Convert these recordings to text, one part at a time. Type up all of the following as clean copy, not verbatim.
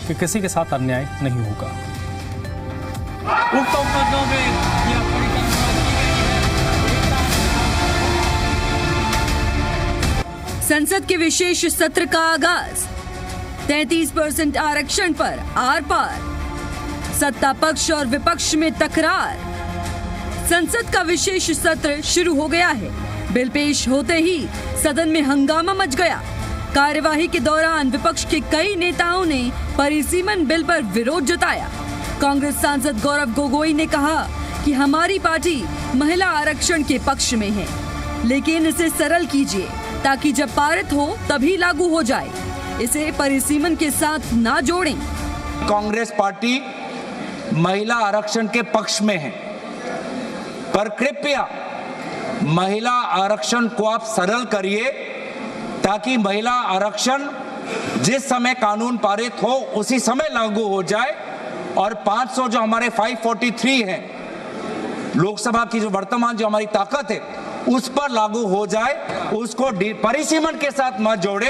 कि किसी के साथ अन्याय नहीं होगा। संसद के विशेष सत्र का आगाज, 33% आरक्षण पर आर पार, सत्ता पक्ष और विपक्ष में तकरार। संसद का विशेष सत्र शुरू हो गया है। बिल पेश होते ही सदन में हंगामा मच गया। कार्यवाही के दौरान विपक्ष के कई नेताओं ने परिसीमन बिल पर विरोध जताया। कांग्रेस सांसद गौरव गोगोई ने कहा कि हमारी पार्टी महिला आरक्षण के पक्ष में है, लेकिन इसे सरल कीजिए ताकि जब पारित हो तभी लागू हो जाए, इसे परिसीमन के साथ ना जोड़ें। कांग्रेस पार्टी महिला आरक्षण के पक्ष में है, पर कृपया महिला आरक्षण को आप सरल करिए ताकि महिला आरक्षण जिस समय कानून पारित हो उसी समय लागू हो जाए और 500 जो हमारे 543 है लोकसभा की जो वर्तमान जो हमारी ताकत है उस पर लागू हो जाए, उसको परिसीमन के साथ मत जोड़े।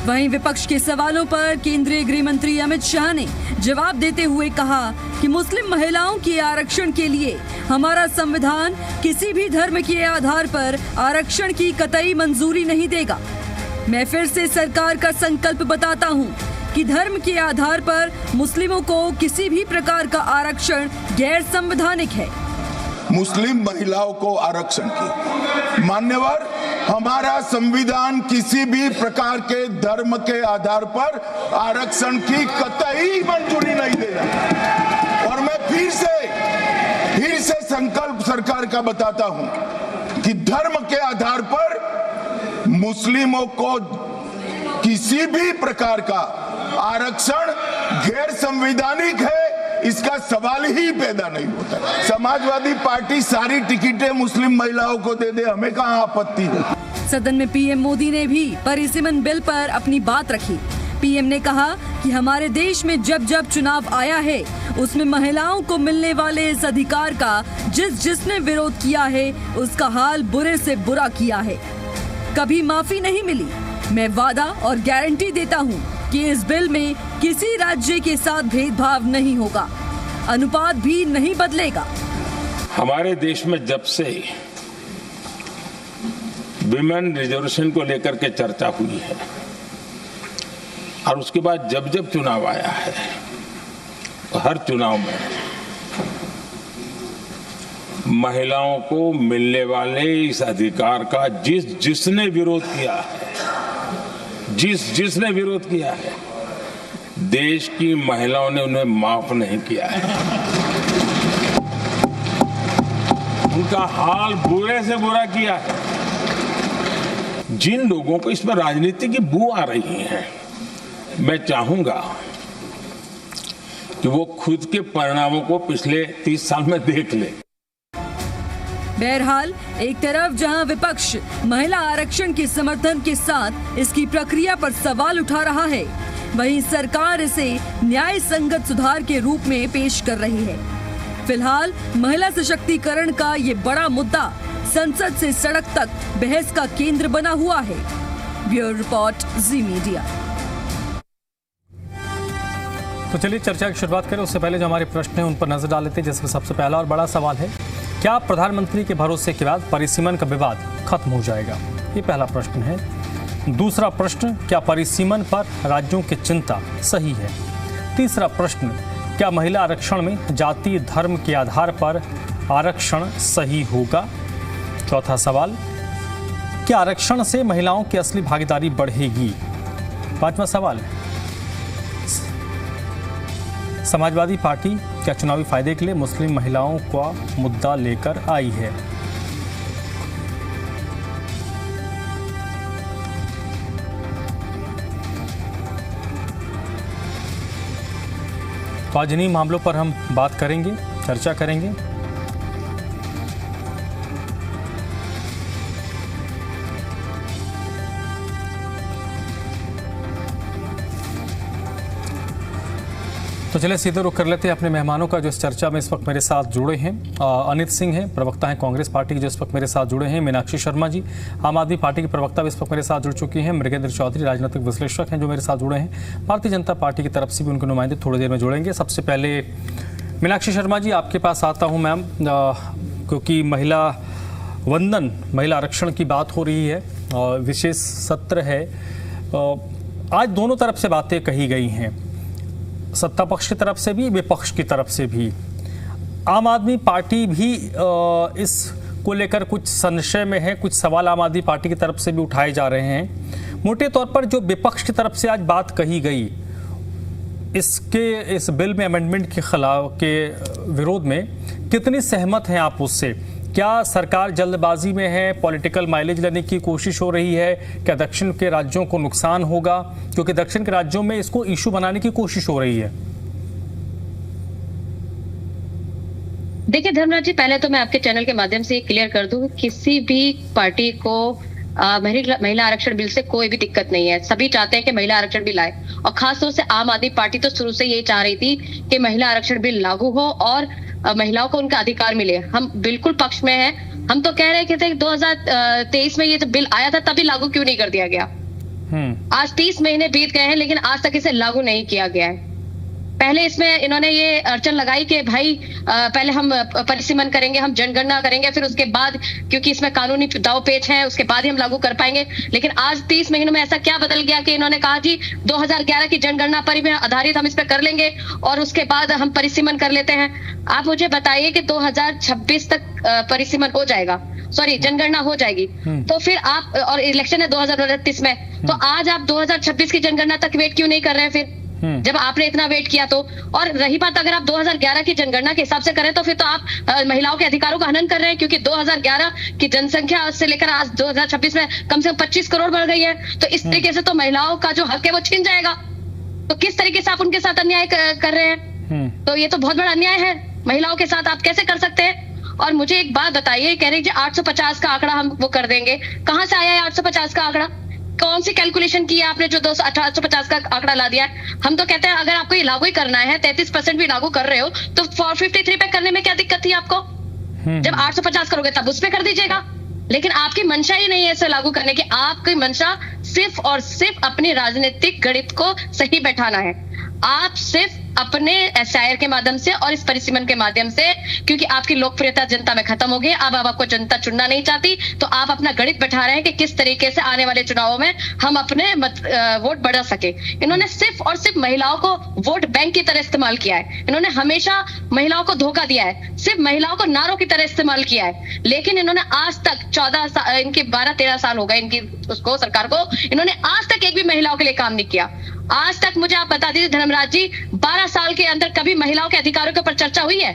वहीं विपक्ष के सवालों पर केंद्रीय गृह मंत्री अमित शाह ने जवाब देते हुए कहा कि मुस्लिम महिलाओं के आरक्षण के लिए हमारा संविधान किसी भी धर्म के आधार पर आरक्षण की कतई मंजूरी नहीं देगा। मैं फिर से सरकार का संकल्प बताता हूँ कि धर्म के आधार पर मुस्लिमों को किसी भी प्रकार का आरक्षण गैर संवैधानिक है। मुस्लिम महिलाओं को आरक्षण की मान्यवर, हमारा संविधान किसी भी प्रकार के धर्म के आधार पर आरक्षण की कतई मंजूरी नहीं देगा। और मैं फिर से संकल्प सरकार का बताता हूं कि धर्म के आधार पर मुस्लिमों को किसी भी प्रकार का आरक्षण गैर संवैधानिक है, इसका सवाल ही पैदा नहीं होता। समाजवादी पार्टी सारी टिकटें मुस्लिम महिलाओं को दे दे, हमें कहां आपत्ति है। सदन में पीएम मोदी ने भी परिसीमन बिल पर अपनी बात रखी। पीएम ने कहा कि हमारे देश में जब जब चुनाव आया है उसमें महिलाओं को मिलने वाले इस अधिकार का जिसने विरोध किया है उसका हाल बुरे से बुरा किया है, कभी माफी नहीं मिली। मैं वादा और गारंटी देता हूँ कि इस बिल में किसी राज्य के साथ भेदभाव नहीं होगा, अनुपात भी नहीं बदलेगा। हमारे देश में जब से विमेन रिजर्वेशन को लेकर के चर्चा हुई है और उसके बाद जब जब चुनाव आया है तो हर चुनाव में महिलाओं को मिलने वाले इस अधिकार का जिसने विरोध किया है, जिसने विरोध किया है, देश की महिलाओं ने उन्हें माफ नहीं किया है। उनका हाल बुरे से बुरा किया है। जिन लोगों को इसमें राजनीति की बू आ रही है, मैं चाहूंगा कि वो खुद के परिणामों को पिछले 30 साल में देख ले। बहरहाल एक तरफ जहां विपक्ष महिला आरक्षण के समर्थन के साथ इसकी प्रक्रिया पर सवाल उठा रहा है, वहीं सरकार इसे न्याय संगत सुधार के रूप में पेश कर रही है। फिलहाल महिला सशक्तिकरण का ये बड़ा मुद्दा संसद से सड़क तक बहस का केंद्र बना हुआ है। ब्यूरो रिपोर्ट, जी मीडिया। तो चलिए चर्चा की शुरुआत करें। उससे पहले जो हमारे प्रश्न हैं उन पर नजर डाल लेते हैं, जिसमें सबसे पहला और बड़ा सवाल है, क्या प्रधानमंत्री के भरोसे के बाद परिसीमन का विवाद खत्म हो जाएगा? ये पहला प्रश्न है। दूसरा प्रश्न, क्या परिसीमन पर राज्यों की चिंता सही है? तीसरा प्रश्न, क्या महिला आरक्षण में जाति धर्म के आधार पर आरक्षण सही होगा? चौथा सवाल, क्या आरक्षण से महिलाओं की असली भागीदारी बढ़ेगी? पांचवा सवाल, समाजवादी पार्टी क्या चुनावी फायदे के लिए मुस्लिम महिलाओं का मुद्दा लेकर आई है? तो आज इन्हीं मामलों पर हम बात करेंगे, चर्चा करेंगे। तो चलिए सीधे रुख कर लेते हैं अपने मेहमानों का जो इस चर्चा में इस वक्त मेरे साथ जुड़े हैं। अनित सिंह हैं, प्रवक्ता हैं कांग्रेस पार्टी के, जो इस वक्त मेरे साथ जुड़े हैं। मीनाक्षी शर्मा जी, आम आदमी पार्टी की प्रवक्ता, भी इस वक्त मेरे साथ जुड़ चुकी हैं। मृगेंद्र चौधरी, राजनीतिक विश्लेषक हैं, जो मेरे साथ जुड़े हैं। भारतीय जनता पार्टी की तरफ से भी उनके नुमाइंदे थोड़ी देर में जुड़ेंगे। सबसे पहले मीनाक्षी शर्मा जी, आपके पास आता हूँ मैम, क्योंकि महिला वंदन, महिला आरक्षण की बात हो रही है और विशेष सत्र है। आज दोनों तरफ से बातें कही गई हैं, सत्ता पक्ष की तरफ से भी, विपक्ष की तरफ से भी। आम आदमी पार्टी भी इस को लेकर कुछ संशय में है, कुछ सवाल आम आदमी पार्टी की तरफ से भी उठाए जा रहे हैं। मोटे तौर पर जो विपक्ष की तरफ से आज बात कही गई, इस बिल में अमेंडमेंट के खिलाफ, के विरोध में कितनी सहमत हैं आप उससे? क्या सरकार जल्दबाजी में है, पॉलिटिकल माइलेज लेने की कोशिश हो रही है? क्या दक्षिण के राज्यों को नुकसान होगा, क्योंकि दक्षिण के राज्यों में इसको इशू बनाने की कोशिश हो रही है? देखिए धर्मराज जी, पहले तो मैं आपके चैनल के माध्यम से क्लियर कर दूं, किसी भी पार्टी को महिला आरक्षण बिल से कोई भी दिक्कत नहीं है। सभी चाहते हैं कि महिला आरक्षण बिल आए, और खासतौर से आम आदमी पार्टी तो शुरू से यही चाह रही थी कि महिला आरक्षण बिल लागू हो और महिलाओं को उनका अधिकार मिले। हम बिल्कुल पक्ष में हैं। हम तो कह रहे थे 2023 में ये जब बिल आया था तभी लागू क्यों नहीं कर दिया गया। आज 30 महीने बीत गए हैं, लेकिन आज तक इसे लागू नहीं किया गया है। पहले इसमें इन्होंने ये अड़चन लगाई कि भाई पहले हम परिसीमन करेंगे, हम जनगणना करेंगे, फिर उसके बाद, क्योंकि इसमें कानूनी दाव पेच है, उसके बाद ही हम लागू कर पाएंगे। लेकिन आज 30 महीनों में ऐसा क्या बदल गया कि इन्होंने कहा जी 2011 की जनगणना पर ही आधारित हम इस पर कर लेंगे और उसके बाद हम परिसीमन कर लेते हैं। आप मुझे बताइए कि 2026 तक परिसीमन हो जाएगा, सॉरी जनगणना हो जाएगी, तो फिर आप, और इलेक्शन है 2029 में, तो आज आप 2026 की जनगणना तक वेट क्यों नहीं कर रहे हैं फिर, जब आपने इतना वेट किया तो? और रही बात, अगर आप 2011 की जनगणना के हिसाब से करें तो फिर तो आप महिलाओं के अधिकारों का हनन कर रहे हैं, क्योंकि 2011 की जनसंख्या से लेकर आज 2026 में कम से कम 25 करोड़ बढ़ गई है। तो इस तरीके से तो महिलाओं का जो हक है वो छीन जाएगा। तो किस तरीके से आप उनके साथ अन्याय कर रहे हैं? तो ये तो बहुत बड़ा अन्याय है। महिलाओं के साथ आप कैसे कर सकते हैं? और मुझे एक बात बताइए, कह रहे 850 का आंकड़ा हम वो कर देंगे, कहाँ से आया है 850 का आंकड़ा? कौन सी कैलकुलेशन की है आपने जो 850 का आंकड़ा ला दिया है? हम तो कहते हैं अगर आपको ये लागू ही करना है, 33% भी लागू कर रहे हो, तो 453 पे करने में क्या दिक्कत थी आपको? जब 850 करोगे तब उस पे कर दीजिएगा। लेकिन आपकी मंशा ही नहीं है इसे लागू करने की। आपकी मंशा सिर्फ और सिर्फ अपनी राजनीतिक गणित को सही बैठाना है। आप सिर्फ अपने एसआईआर के माध्यम से और इस परिसीमन के माध्यम से, क्योंकि आपकी लोकप्रियता जनता में खत्म हो गई, अब आपको जनता चुनना नहीं चाहती, तो आप अपना गणित बैठा रहे हैं कि किस तरीके से आने वाले चुनावों में हम अपने वोट बढ़ा सके। इन्होंने सिर्फ और सिर्फ महिलाओं को वोट बैंक की तरह इस्तेमाल किया है। इन्होंने हमेशा महिलाओं को धोखा दिया है, सिर्फ महिलाओं को नारों की तरह इस्तेमाल किया है। लेकिन इन्होंने आज तक 12-13 साल हो गए इनकी उसको सरकार को, इन्होंने आज तक एक भी महिलाओं के लिए काम नहीं किया। आज तक मुझे आप बता दीजिए धर्मराज जी, 12 साल के अंदर कभी महिलाओं के अधिकारों के ऊपर चर्चा हुई है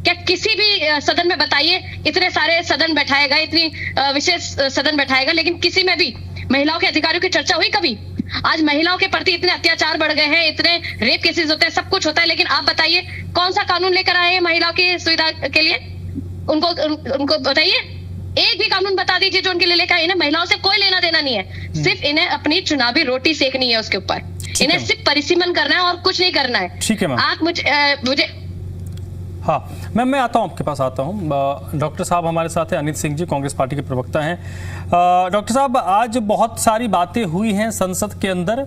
क्या? किसी भी सदन में बताइए, इतने सारे सदन बैठाए गए, इतनी विशेष सदन बैठाए गए, लेकिन किसी में भी महिलाओं के अधिकारों की चर्चा हुई कभी? आज महिलाओं के प्रति इतने अत्याचार बढ़ गए हैं, इतने रेप केसेस होते हैं, सब कुछ होता है, लेकिन आप बताइए कौन सा कानून लेकर आए हैं महिलाओं की सुविधा के लिए? उनको बताइए, एक भी कानून बता दीजिए जो उनके लिए लेकर आए। इन्हें महिलाओं से कोई लेना देना नहीं है, सिर्फ इन्हें अपनी चुनावी रोटी सेकनी है उसके ऊपर। इन्हें सिर्फ परिसीमन करना है और कुछ नहीं करना है। ठीक है मैम, आप मुझे हाँ मैम, मैं आता हूँ, आपके पास आता हूँ। डॉक्टर साहब हमारे साथ हैं, अनित सिंह जी कांग्रेस पार्टी के प्रवक्ता हैं। डॉक्टर साहब, आज बहुत सारी बातें हुई हैं संसद के अंदर,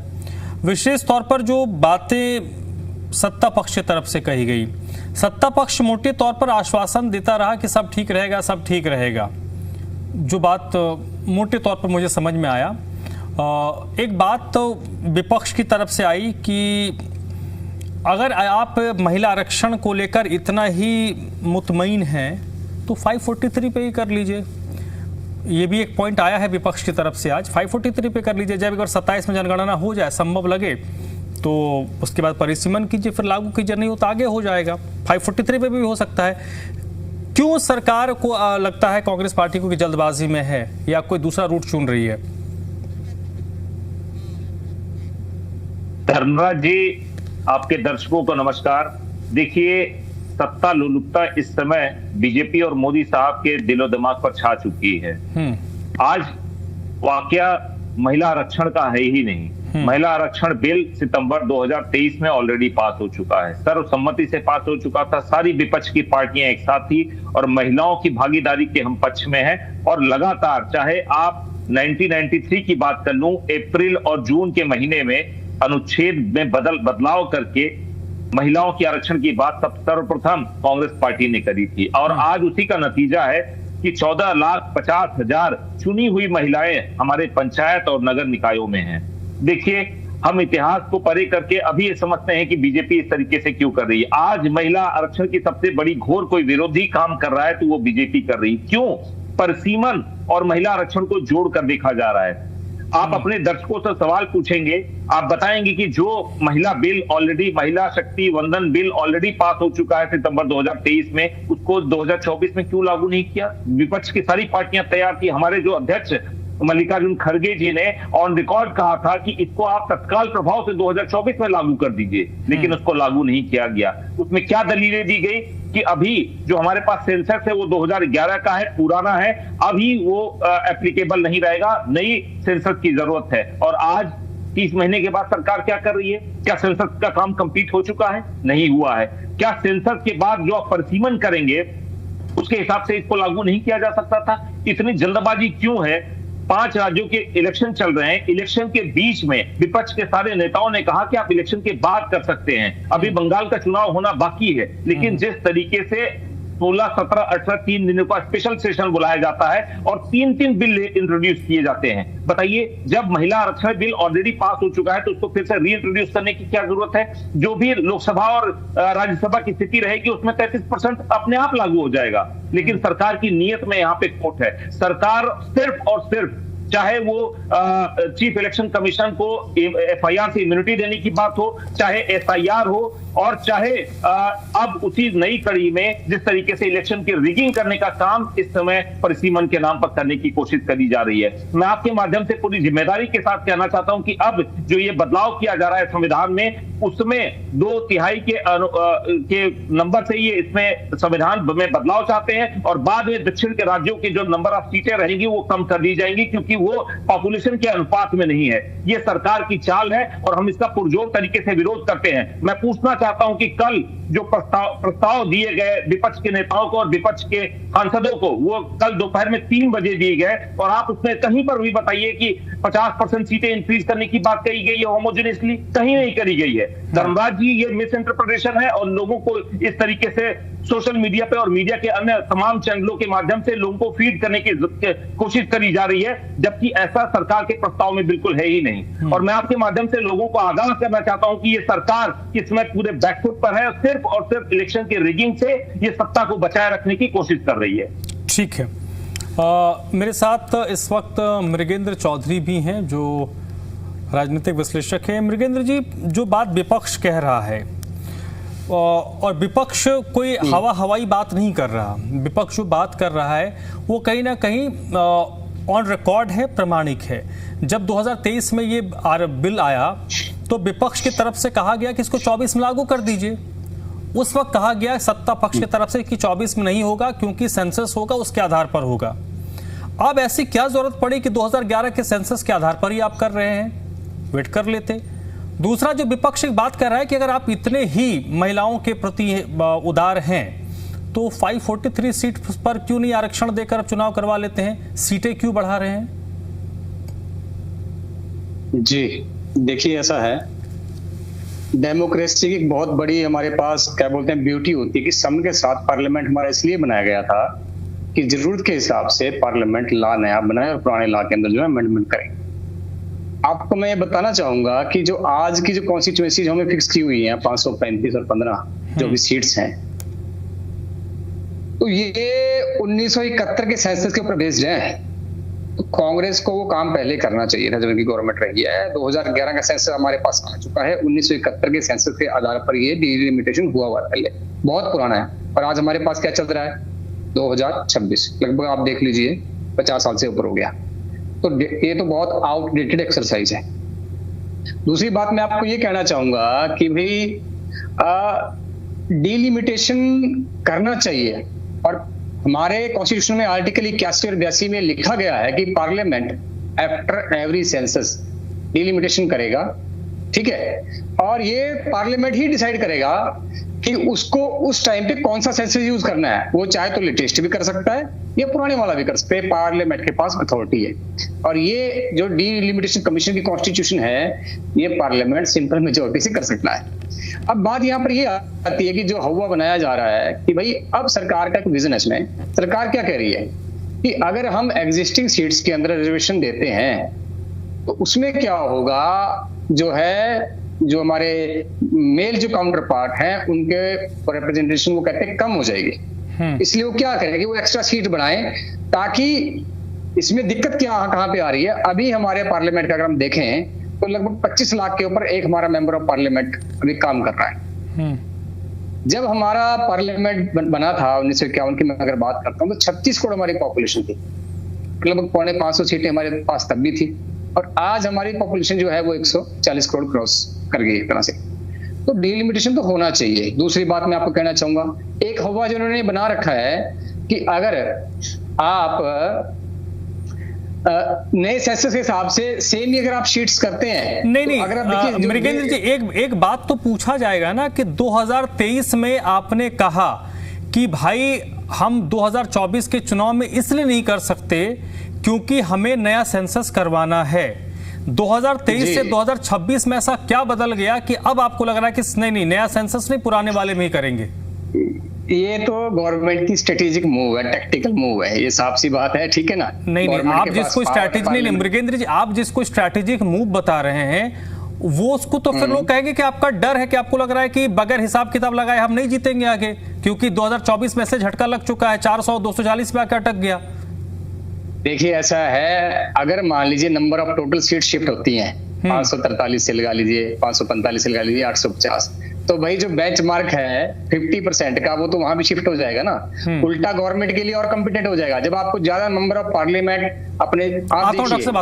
विशेष तौर पर जो बातें सत्ता पक्ष की तरफ से कही गई। सत्ता पक्ष मोटे तौर पर आश्वासन देता रहा कि सब ठीक रहेगा, सब ठीक रहेगा, जो बात मोटे तौर पर मुझे समझ में आया। एक बात तो विपक्ष की तरफ से आई कि अगर आप महिला आरक्षण को लेकर इतना ही मुतमईन हैं तो 543 पे ही कर लीजिए। ये भी एक पॉइंट आया है विपक्ष की तरफ से आज, 543 पे कर लीजिए। जब अगर 27 में जनगणना हो जाए, संभव लगे, तो उसके बाद परिसीमन कीजिए, फिर लागू कीजिए, नहीं हो तो आगे हो जाएगा। 543 पे भी हो सकता है। क्यों सरकार को लगता है, कांग्रेस पार्टी को, कि जल्दबाजी में है या कोई दूसरा रूट चुन रही है? धर्मराज जी, आपके दर्शकों को नमस्कार। देखिए, सत्ता लोलुपता इस समय बीजेपी और मोदी साहब के दिलो दिमाग पर छा चुकी है। आज वाकया महिला आरक्षण का है ही नहीं। महिला आरक्षण बिल सितंबर 2023 में ऑलरेडी पास हो चुका है, सर्वसम्मति से पास हो चुका था। सारी विपक्ष की पार्टियां एक साथ थी और महिलाओं की भागीदारी के हम पक्ष में हैं। और लगातार, चाहे आप 1993 की बात कर लूं, अप्रैल और जून के महीने में अनुच्छेद में बदलाव करके महिलाओं की आरक्षण की बात सर्वप्रथम कांग्रेस पार्टी ने करी थी। और आज उसी का नतीजा है कि 14,50,000 चुनी हुई महिलाएं हमारे पंचायत और नगर निकायों में हैं। देखिए, हम इतिहास को परे करके अभी ये समझते हैं कि बीजेपी इस तरीके से क्यों कर रही है। आज महिला आरक्षण की सबसे बड़ी घोर कोई विरोधी काम कर रहा है तो वो बीजेपी कर रही है। क्यों? परिसीमन और महिला आरक्षण को जोड़कर देखा जा रहा है। आप अपने दर्शकों से सवाल पूछेंगे, आप बताएंगे कि जो महिला बिल ऑलरेडी, महिला शक्ति वंदन बिल ऑलरेडी पास हो चुका है सितंबर 2023 में, उसको 2024 में क्यों लागू नहीं किया? विपक्ष की सारी पार्टियां तैयार थी। हमारे जो अध्यक्ष मल्लिकार्जुन खड़गे जी ने ऑन रिकॉर्ड कहा था कि इसको आप तत्काल प्रभाव से 2024 में लागू कर दीजिए, लेकिन उसको लागू नहीं किया गया। उसमें क्या दलीलें दी गई कि अभी जो हमारे पास सेंसस है वो 2011 का है, पुराना है, अभी वो एप्लीकेबल नहीं रहेगा, नई सेंसस की जरूरत है। और आज 30 महीने के बाद सरकार क्या कर रही है? क्या सेंसस का काम कंप्लीट हो चुका है? नहीं हुआ है। क्या सेंसस के बाद जो आप परिसीमन करेंगे उसके हिसाब से इसको लागू नहीं किया जा सकता था? इतनी जल्दबाजी क्यों है? 5 राज्यों के इलेक्शन चल रहे हैं। इलेक्शन के बीच में विपक्ष के सारे नेताओं ने कहा कि आप इलेक्शन के बाद कर सकते हैं, अभी बंगाल का चुनाव होना बाकी है। लेकिन जिस तरीके से 16, 17, 18 3 दिनों का स्पेशल सेशन बुलाया जाता है और 3-3 बिल इंट्रोड्यूस किए जाते हैं, बताइए, जब महिला आरक्षण बिल ऑलरेडी पास हो चुका है तो उसको फिर से रीइंट्रोड्यूस करने की क्या जरूरत है? जो भी लोकसभा और राज्यसभा की स्थिति रहेगी उसमें 33% अपने आप लागू हो जाएगा। लेकिन सरकार की नीयत में यहाँ पे खोट है। सरकार सिर्फ और सिर्फ, चाहे वो चीफ इलेक्शन कमीशन को एफआईआर से इम्यूनिटी देने की बात हो, चाहे एसआईआर हो, और चाहे अब उसी नई कड़ी में जिस तरीके से इलेक्शन की रिगिंग करने का काम इस समय परिसीमन के नाम पर करने की कोशिश करी जा रही है। मैं आपके माध्यम से पूरी जिम्मेदारी के साथ कहना चाहता हूं कि अब जो ये बदलाव किया जा रहा है संविधान में, उसमें 2/3 के नंबर से ये इसमें संविधान में बदलाव चाहते हैं और बाद में दक्षिण के राज्यों के जो नंबर ऑफ सीटें रहेंगी वो कम कर दी जाएंगी, क्योंकि वो पॉपुलेशन के अनुपात में नहीं है। ये सरकार की चाल है और हम इसका पुरजोर तरीके से विरोध करते हैं। मैं पूछना चाहता हूं कि कल जो प्रस्ताव दिए गए विपक्ष के नेताओं को और विपक्ष के सांसदों को, वो कल दोपहर में 3 बजे दिए गए, और आप उसमें कहीं पर भी बताइए कि 50% सीटें इंक्रीज करने की बात कही गई है होमोजेनियसली, कहीं नहीं करी गई है। धर्मराज जी, ये मिस इंटरप्रिटेशन है और लोगों को इस तरीके से सोशल मीडिया पे और मीडिया के अन्य तमाम चैनलों के माध्यम से लोगों को फीड करने की कोशिश करी जा रही है, जबकि ऐसा सरकार के प्रस्ताव में बिल्कुल है ही नहीं। और मैं आपके माध्यम से लोगों को आगाह करना चाहता हूं कि ये सरकार इस समय पूरे बैकफुट पर है और सिर्फ इलेक्शन की रिगिंग से ये सत्ता को बचाए रखने की कोशिश कर रही है। ठीक है, मेरे साथ इस वक्त मृगेंद्र चौधरी भी हैं जो राजनीतिक विश्लेषक हैं। मृगेंद्र जी, जो बात विपक्ष कह रहा है, और विपक्ष कोई हवाई बात नहीं कर रहा, विपक्ष जो बात कर रहा है वो कहीं ना कहीं ऑन रिकॉर्ड है, प्रमाणिक है। जब 2023 में ये बिल आया तो विपक्ष की तरफ से कहा गया कि इसको 24 में लागू कर दीजिए। उस वक्त कहा गया सत्ता पक्ष की तरफ से कि 24 में नहीं होगा क्योंकि सेंसस होगा, उसके आधार पर होगा। अब ऐसी क्या जरूरत पड़ी कि 2011 के सेंसस के आधार पर ही आप कर रहे हैं? वेट कर लेते। दूसरा, जो विपक्ष एक बात कर रहा है कि अगर आप इतने ही महिलाओं के प्रति उदार हैं तो 543 सीट पर क्यों नहीं आरक्षण देकर अब चुनाव करवा लेते हैं? सीटें क्यों बढ़ा रहे हैं? जी देखिए, ऐसा है, डेमोक्रेसी की बहुत बड़ी हमारे पास क्या बोलते हैं ब्यूटी होती है कि समय के साथ पार्लियामेंट हमारा इसलिए बनाया गया था कि जरूरत के हिसाब से पार्लियामेंट लॉ नया बनाए और पुराने लॉ के अंदर जो है अमेंडमेंट करें। आपको मैं ये बताना चाहूंगा कि जो आज की जो कॉन्स्टिट्यूएंसी जो हमें फिक्स की हुई है 535 और 15 जो भी सीट्स हैं, तो ये 1971 के सेंसस के ऊपर बेस्ड है। तो कांग्रेस को वो काम पहले करना चाहिए था जब इनकी गवर्नमेंट रही है। 2011 का सेंसस हमारे पास आ चुका है, 1971 के सेंसस के आधार पर ये डिलिमिटेशन हुआ हुआ पहले, बहुत पुराना है। और आज हमारे पास क्या चल रहा है? 2026, लगभग आप देख लीजिए 50 साल से ऊपर हो गया। तो ये तो बहुत आउटडेटेड एक्सरसाइज है। दूसरी बात मैं आपको ये कहना चाहूंगा कि भाई डिलिमिटेशन करना चाहिए, और हमारे कॉन्स्टिट्यूशन में आर्टिकल 81 और 82 में लिखा गया है कि parliament after every census delimitation करेगा, ठीक है, और ये पार्लियामेंट ही डिसाइड करेगा कि उसको उस टाइम पे कौन सा सेंसस यूज करना है। वो चाहे तो लेटेस्ट भी कर सकता है या पुराने वाला भी कर सकते हैं, पार्लियामेंट के पास अथॉरिटी है। और ये जो डिलिमिटेशन कमीशन की कॉन्स्टिट्यूशन है, ये पार्लियामेंट सिंपल मेजोरिटी से कर सकता है। अब बात यहाँ पर ये आती है कि जो हवा बनाया जा रहा है कि भाई अब सरकार का एक विजन है, इसमें सरकार क्या कह रही है कि अगर हम एग्जिस्टिंग सीट्स के अंदर रिजर्वेशन देते हैं तो उसमें क्या होगा, जो है जो हमारे मेल जो काउंटर पार्ट हैं उनके रिप्रेजेंटेशन वो कहते हैं कम हो जाएगी। इसलिए वो क्या करेंगे, वो एक्स्ट्रा सीट बनाएं, ताकि इसमें दिक्कत क्या कहाँ पे आ रही है। अभी हमारे पार्लियामेंट का अगर हम देखें तो लगभग 25 लाख के ऊपर एक हमारा मेंबर ऑफ पार्लियामेंट अभी काम कर रहा है। जब हमारा पार्लियामेंट बना था 1951 की मैं अगर बात करता हूँ तो 36 करोड़ हमारी पॉपुलेशन थी, लगभग 550 सीटें हमारे पास तब भी थी, और आज हमारी पॉपुलेशन जो है वो 140 करोड़ क्रॉस कर गई एक तरह से। तो डिलिमिटेशन तो होना चाहिए। दूसरी बात मैं आपको कहना चाहूंगा, एक हवा जो उन्होंने बना रखा है कि अगर आप नए सेंसस के हिसाब से सेम ही अगर आप शीट्स करते हैं, नहीं तो अगर आप देखिए मृगेंद्र जी, एक बात तो पूछा जाएगा ना कि 2023 में आपने कहा कि भाई हम 2024 के चुनाव में इसलिए नहीं कर सकते क्योंकि हमें नया सेंसस करवाना है। 2023 से 2026 में ऐसा क्या बदल गया कि अब आपको लग रहा है कि नहीं नया सेंसस नहीं, पुराने वाले में ही करेंगे? ये तो गवर्नमेंट की स्ट्रेटेजिक मूव है, टैक्टिकल मूव है, ये साफ सी बात है, ठीक है ना। नहीं आप जिसको स्ट्रैटेजी नहीं मृगेंद्र जी, आप जिसको स्ट्रैटेजिक मूव बता रहे हैं वो उसको तो फिर लोग कहेंगे कि आपका डर है, कि आपको लग रहा है कि बगैर हिसाब किताब लगाए हम नहीं जीतेंगे आगे, क्योंकि 2024 में से झटका लग चुका है, 400 240 पे आकर अटक गया। देखिए ऐसा है, अगर मान लीजिए number of total seat shift होती हैं 543 से लगा लीजिए, 545 से लगा लीजिए, 850, तो भाई जो बेंचमार्क है 50% का वो तो वहां भी शिफ्ट हो जाएगा ना। उल्टा गवर्नमेंट के लिए और कॉम्पिटेंट हो जाएगा जब आपको ज्यादा नंबर ऑफ पार्लियामेंट अपने आप देखिए,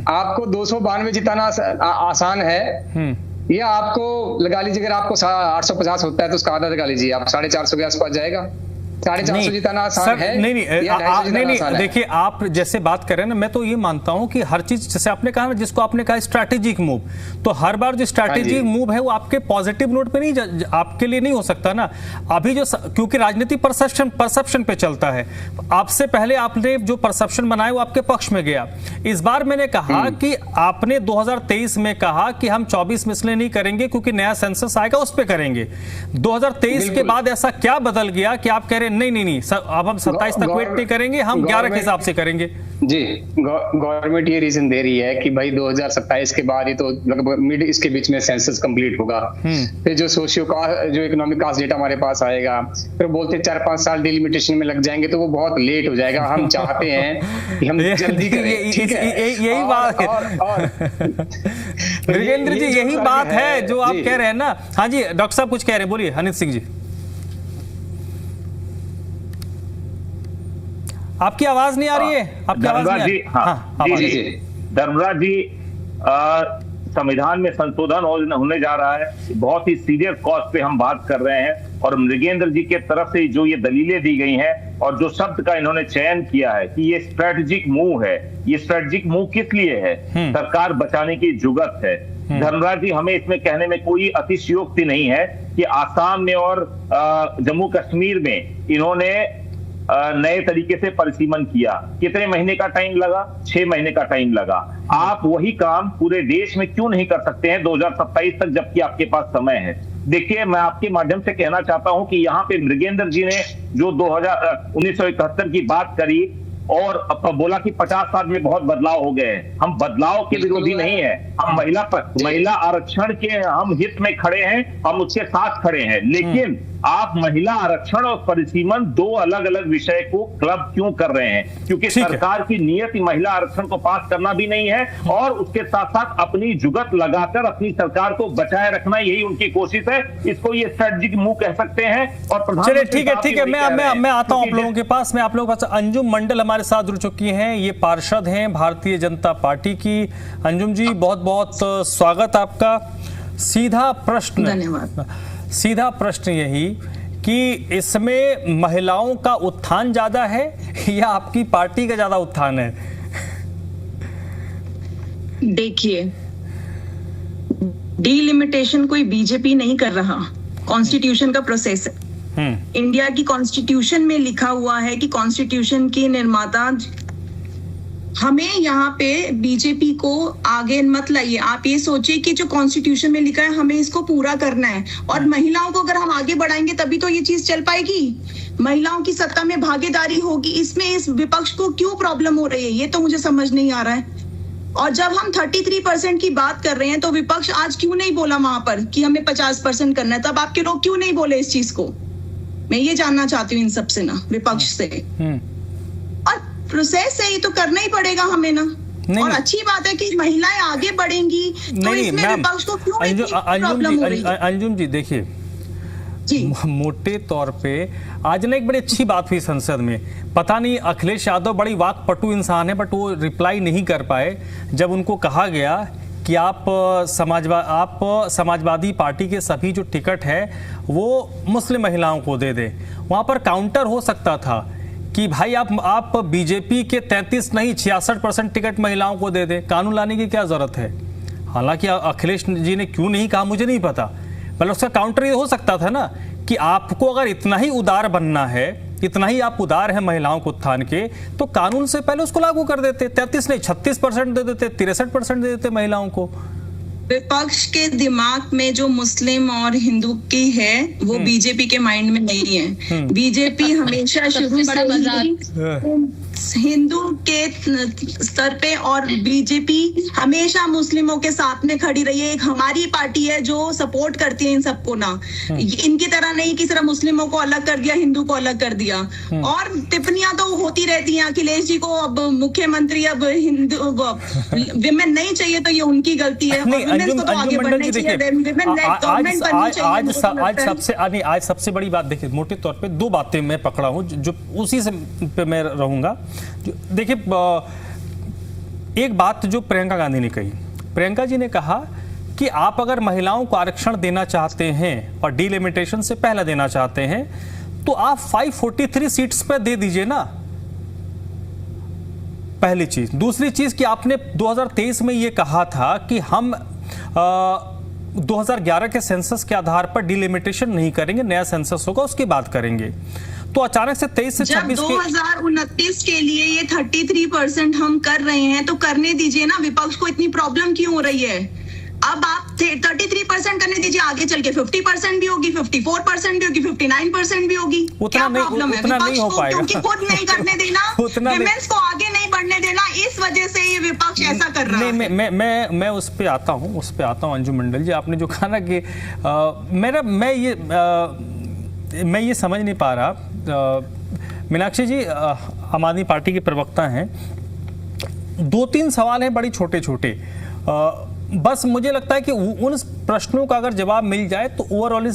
आपको 292 जिताना आसान है, या आपको लगा लीजिए अगर आपको 850 होता है तो उसका आधा लगा लीजिए, आप 450 के आसपास जाएगा। 450 जिताना आसान है। नहीं, देखिए आप जैसे बात कर रहे हैं ना, मैं तो ये मानता हूं कि हर चीज जैसे आपने कहा ना, जिसको आपने कहा स्ट्रैटेजिक मूव, तो हर बार जो स्ट्रैटेजिक मूव है वो आपके पॉजिटिव नोट पे नहीं, आपके लिए नहीं हो सकता ना। अभी जो क्योंकि राजनीति परसेप्शन पे चलता है, आपसे पहले आपने जो परसेप्शन बनाया वो आपके पक्ष में गया। इस बार मैंने कहा कि आपने 2023 में कहा कि हम 24 में इसलिए नहीं करेंगे क्योंकि नया सेंसस आएगा उस पर करेंगे। 2023 के बाद ऐसा क्या बदल गया कि आप कह रहे नहीं अब हम 27 तक वेट नहीं करेंगे, हम 11 के हिसाब से करेंगे? जी, गवर्नमेंट ये रीजन दे रही है कि भाई 2027 के बाद ही तो लगभग मिड इसके बीच में सेंसस कंप्लीट होगा, फिर जो जो इकोनॉमिक कास्ट डेटा हमारे पास आएगा, फिर बोलते 4-5 साल डिलिमिटेशन में लग जाएंगे तो वो बहुत लेट हो जाएगा। हम चाहते हैं कि हम जल्दी करें, ठीक है, यही बात है मृगेंद्र जी, यही बात है जो आप कह रहे हैं ना। हाँ जी डॉक्टर साहब कुछ कह रहे हैं, बोलिए अनित सिंह जी। आपकी आवाज नहीं आ रही है, आपकी आवाज नहीं आ रही। हाँ, धर्मराज जी, संविधान में संशोधन होने जा रहा है, बहुत ही सीरियस कॉज पे हम बात कर रहे हैं, और मृगेंद्र जी के तरफ से जो ये दलीलें दी गई हैं और जो शब्द का इन्होंने चयन किया है कि ये स्ट्रेटेजिक मूव है, ये स्ट्रेटेजिक मूव किस लिए है? सरकार बचाने की जुगत है। धर्मराज जी, हमें इसमें कहने में कोई अतिशयोक्ति नहीं है कि आसाम में और जम्मू कश्मीर में इन्होंने नए तरीके से परिसीमन किया। कितने महीने का टाइम लगा? 6 महीने का टाइम लगा। आप वही काम पूरे देश में क्यों नहीं कर सकते हैं 2027 तक, जबकि आपके पास समय है? देखिए, मैं आपके माध्यम से कहना चाहता हूं कि यहाँ पे मृगेंद्र जी ने जो 1971 की बात करी और बोला कि 50 साल में बहुत बदलाव हो गए हैं। हम बदलाव के विरोधी नहीं है, हम महिला आरक्षण के हम हित में खड़े हैं, हम उसके साथ खड़े हैं, लेकिन आप महिला आरक्षण और परिसीमन दो अलग अलग विषय को क्लब क्यों कर रहे हैं? क्योंकि सरकार की नियत महिला आरक्षण को पास करना भी नहीं है और उसके साथ साथ अपनी जुगत लगाकर अपनी सरकार को बचाए रखना, यही उनकी कोशिश है। इसको ये स्ट्रेटेजिक मूव कह सकते हैं। और चलिए ठीक है, मैं आता हूं आप लोगों के पास। मैं आप लोगों के पास अंजुम मंडल हमारे साथ जुड़ चुकी हैं, ये पार्षद हैं भारतीय जनता पार्टी की। अंजुम जी, बहुत बहुत स्वागत आपका। सीधा प्रश्न यही कि इसमें महिलाओं का उत्थान ज्यादा है या आपकी पार्टी का ज्यादा उत्थान है? देखिए, डीलिमिटेशन कोई बीजेपी नहीं कर रहा, कॉन्स्टिट्यूशन का प्रोसेस है। इंडिया की कॉन्स्टिट्यूशन में लिखा हुआ है कि कॉन्स्टिट्यूशन के निर्माता, हमें यहाँ पे बीजेपी को आगे मत लाइए। आप ये सोचिए कि जो कॉन्स्टिट्यूशन में लिखा है हमें इसको पूरा करना है, और महिलाओं को अगर हम आगे बढ़ाएंगे तभी तो ये चीज चल पाएगी, महिलाओं की सत्ता में भागीदारी होगी। इसमें इस विपक्ष को क्यों प्रॉब्लम हो रही है, ये तो मुझे समझ नहीं आ रहा है। और जब हम 33% की बात कर रहे हैं तो विपक्ष आज क्यों नहीं बोला वहां पर कि हमें 50% करना है? तब आपके लोग क्यों नहीं बोले इस चीज को? मैं ये जानना चाहती हूँ इन सबसे ना, विपक्ष से। और प्रोसेस है, ये तो करना ही पड़ेगा हमें ना। और अच्छी बात है कि महिलाएं आगे बढ़ेंगी, तो इसमें विपक्ष को क्यों प्रॉब्लम हो रही है? अंजुम जी देखिए, मोटे तौर पे आज ना एक बड़ी अच्छी बात हुई संसद में। पता नहीं अखिलेश यादव बड़ी वाकपटु इंसान है, बट वो रिप्लाई नहीं कर पाए जब उनको कहा गया कि आप समाजवादी पार्टी के सभी जो टिकट है वो मुस्लिम महिलाओं को दे दें। वहाँ पर काउंटर हो सकता था कि भाई आप बीजेपी के 33 नहीं 66% टिकट महिलाओं को दे दें, कानून लाने की क्या जरूरत है? हालांकि अखिलेश जी ने क्यों नहीं कहा मुझे नहीं पता, मतलब उसका काउंटर ये हो सकता था ना कि आपको अगर इतना ही उदार बनना है, इतना ही आप उदार हैं महिलाओं को उत्थान के, तो कानून से पहले उसको लागू कर देते। 33 नहीं 36% दे देते, 63% दे देते महिलाओं को। विपक्ष के दिमाग में जो मुस्लिम और हिंदू की है वो बीजेपी के माइंड में नहीं है। बीजेपी हमेशा शुरू से हिंदू के स्तर पे, और बीजेपी हमेशा मुस्लिमों के साथ में खड़ी रही है। एक हमारी पार्टी है जो सपोर्ट करती है इन सबको ना, इनकी तरह नहीं कि सिर्फ मुस्लिमों को अलग कर दिया, हिंदू को अलग कर दिया। और टिप्पणियां तो होती रहती हैं, अखिलेश जी को अब मुख्यमंत्री, अब हिंदू विमेन नहीं चाहिए तो ये उनकी गलती है। आज सबसे बड़ी बात देखिए, मोटे तौर पे दो बातें मैं पकड़ा हूं जो उसी से पे मैं रहूंगा। देखिए, एक बात जो प्रियंका गांधी ने कही, प्रियंका जी ने कहा कि आप अगर महिलाओं को आरक्षण देना चाहते हैं और डीलिमिटेशन से पहले देना चाहते हैं तो आप 543 सीट्स पे दे दीजिए ना, पहली चीज। दूसरी चीज कि आपने 2023 में ये कहा था कि हम 2011 के सेंसस के आधार पर डिलिमिटेशन नहीं करेंगे, नया सेंसस होगा उसकी बात करेंगे। तो अचानक से 23 से 26 2029 के लिए ये 33% हम कर रहे हैं, तो करने दीजिए ना। विपक्ष को इतनी प्रॉब्लम क्यों हो रही है? अब आप 33% करने दीजिए, आगे चल के 50% भी होगी, 54% भी होगी, 59% भी होगी। क्या प्रॉब्लम है? विपक्ष को क्योंकि खुद नहीं करने देना, विमेंस को आगे नहीं बढ़ने देना, इस वजह से ये विपक्ष ऐसा कर रहा है। मैं उस पे आता हूँ अंजुम मंडल जी। आपने जो कहा ना कि मैं ये समझ नहीं पा रहा, मीनाक्षी जी आम आदमी पार्टी के प्रवक्ता हैं, 2-3 सवाल हैं बड़ी छोटे छोटे, बस मुझे लगता है कि उन प्रश्नों का अगर जवाब मिल जाए तो ओवरऑल